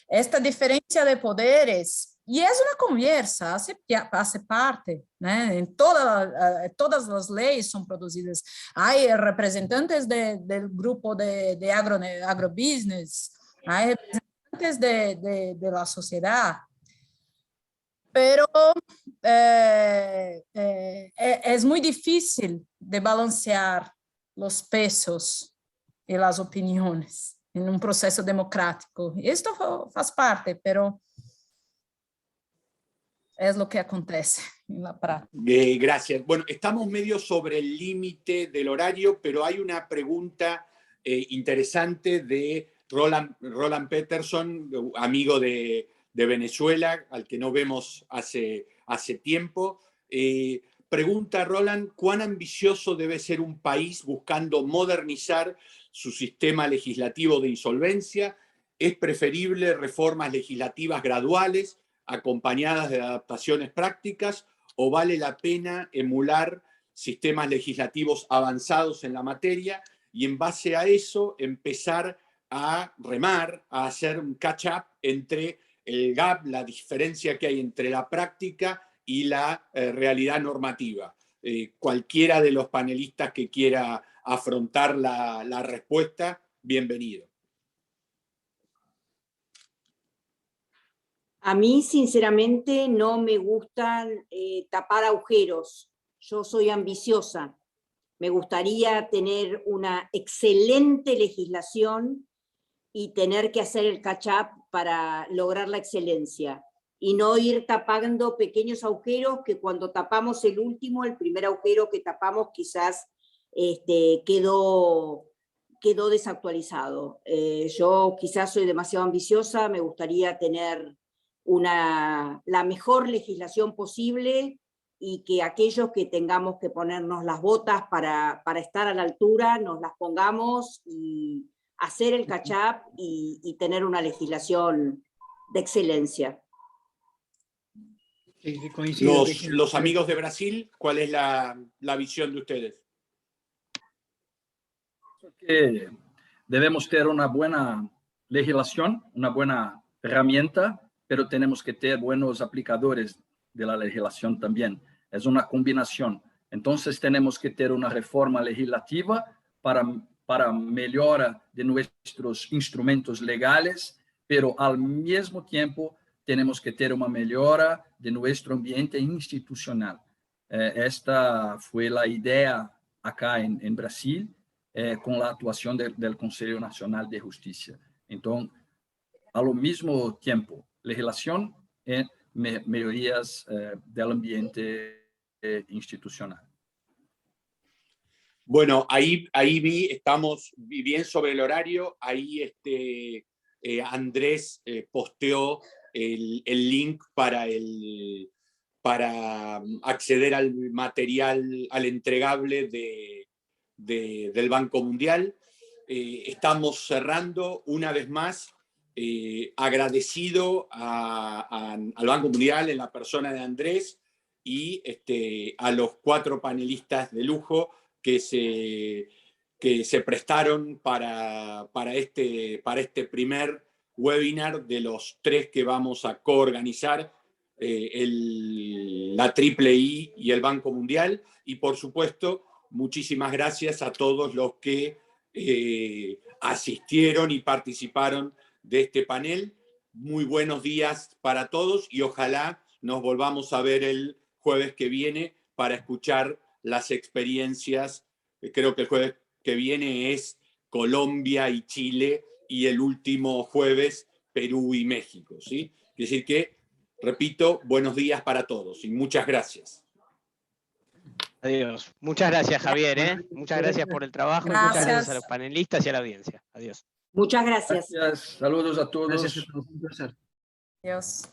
esta diferencia de poderes, y es una conversa, hace parte, ¿no? En todas las leyes son producidas. Hay representantes del grupo de agrobusiness, hay representantes de la sociedad, pero es muy difícil de balancear los pesos y las opiniones en un proceso democrático. Esto faz parte, pero es lo que acontece en la práctica. Gracias. Bueno, estamos medio sobre el límite del horario, pero hay una pregunta interesante de Roland Peterson, amigo de Venezuela, al que no vemos hace tiempo. Pregunta Roland, ¿cuán ambicioso debe ser un país buscando modernizar su sistema legislativo de insolvencia? ¿Es preferible reformas legislativas graduales, acompañadas de adaptaciones prácticas, o vale la pena emular sistemas legislativos avanzados en la materia y en base a eso empezar a remar, a hacer un catch-up entre el gap, la diferencia que hay entre la práctica y la realidad normativa? Cualquiera de los panelistas que quiera afrontar la respuesta, bienvenido. A mí, sinceramente, no me gustan tapar agujeros. Yo soy ambiciosa. Me gustaría tener una excelente legislación y tener que hacer el catch-up para lograr la excelencia. Y no ir tapando pequeños agujeros que cuando tapamos el primer agujero que tapamos quizás quedó desactualizado. Yo quizás soy demasiado ambiciosa, me gustaría tener la mejor legislación posible y que aquellos que tengamos que ponernos las botas para estar a la altura, nos las pongamos y hacer el catch-up y tener una legislación de excelencia. Sí, los amigos de Brasil, ¿cuál es la visión de ustedes? Que debemos tener una buena legislación, una buena herramienta, pero tenemos que tener buenos aplicadores de la legislación también. Es una combinación. Entonces tenemos que tener una reforma legislativa para mejora de nuestros instrumentos legales pero al mismo tiempo tenemos que tener una mejora de nuestro ambiente institucional. Esta fue la idea acá en Brasil, con la actuación del Consejo Nacional de Justicia. Entonces, al mismo tiempo, legislación y mejorías del ambiente institucional. Bueno, ahí vi, estamos bien sobre el horario, ahí Andrés posteó el link para acceder al material, al entregable del Banco Mundial. Estamos cerrando una vez más, agradecido al Banco Mundial en la persona de Andrés y a los 4 panelistas de lujo que se prestaron para este primer webinar de los 3 que vamos a coorganizar, la III y el Banco Mundial. Y por supuesto, muchísimas gracias a todos los que asistieron y participaron de este panel. Muy buenos días para todos y ojalá nos volvamos a ver el jueves que viene para escuchar las experiencias. Creo que el jueves que viene es Colombia y Chile y el último jueves Perú y México, ¿sí? Es decir que, repito, buenos días para todos y muchas gracias. Adiós. Muchas gracias, Javier. Muchas gracias por el trabajo. Gracias. Muchas gracias a los panelistas y a la audiencia. Adiós. Muchas gracias. Gracias. Saludos a todos. Gracias a todos, un placer. Adiós.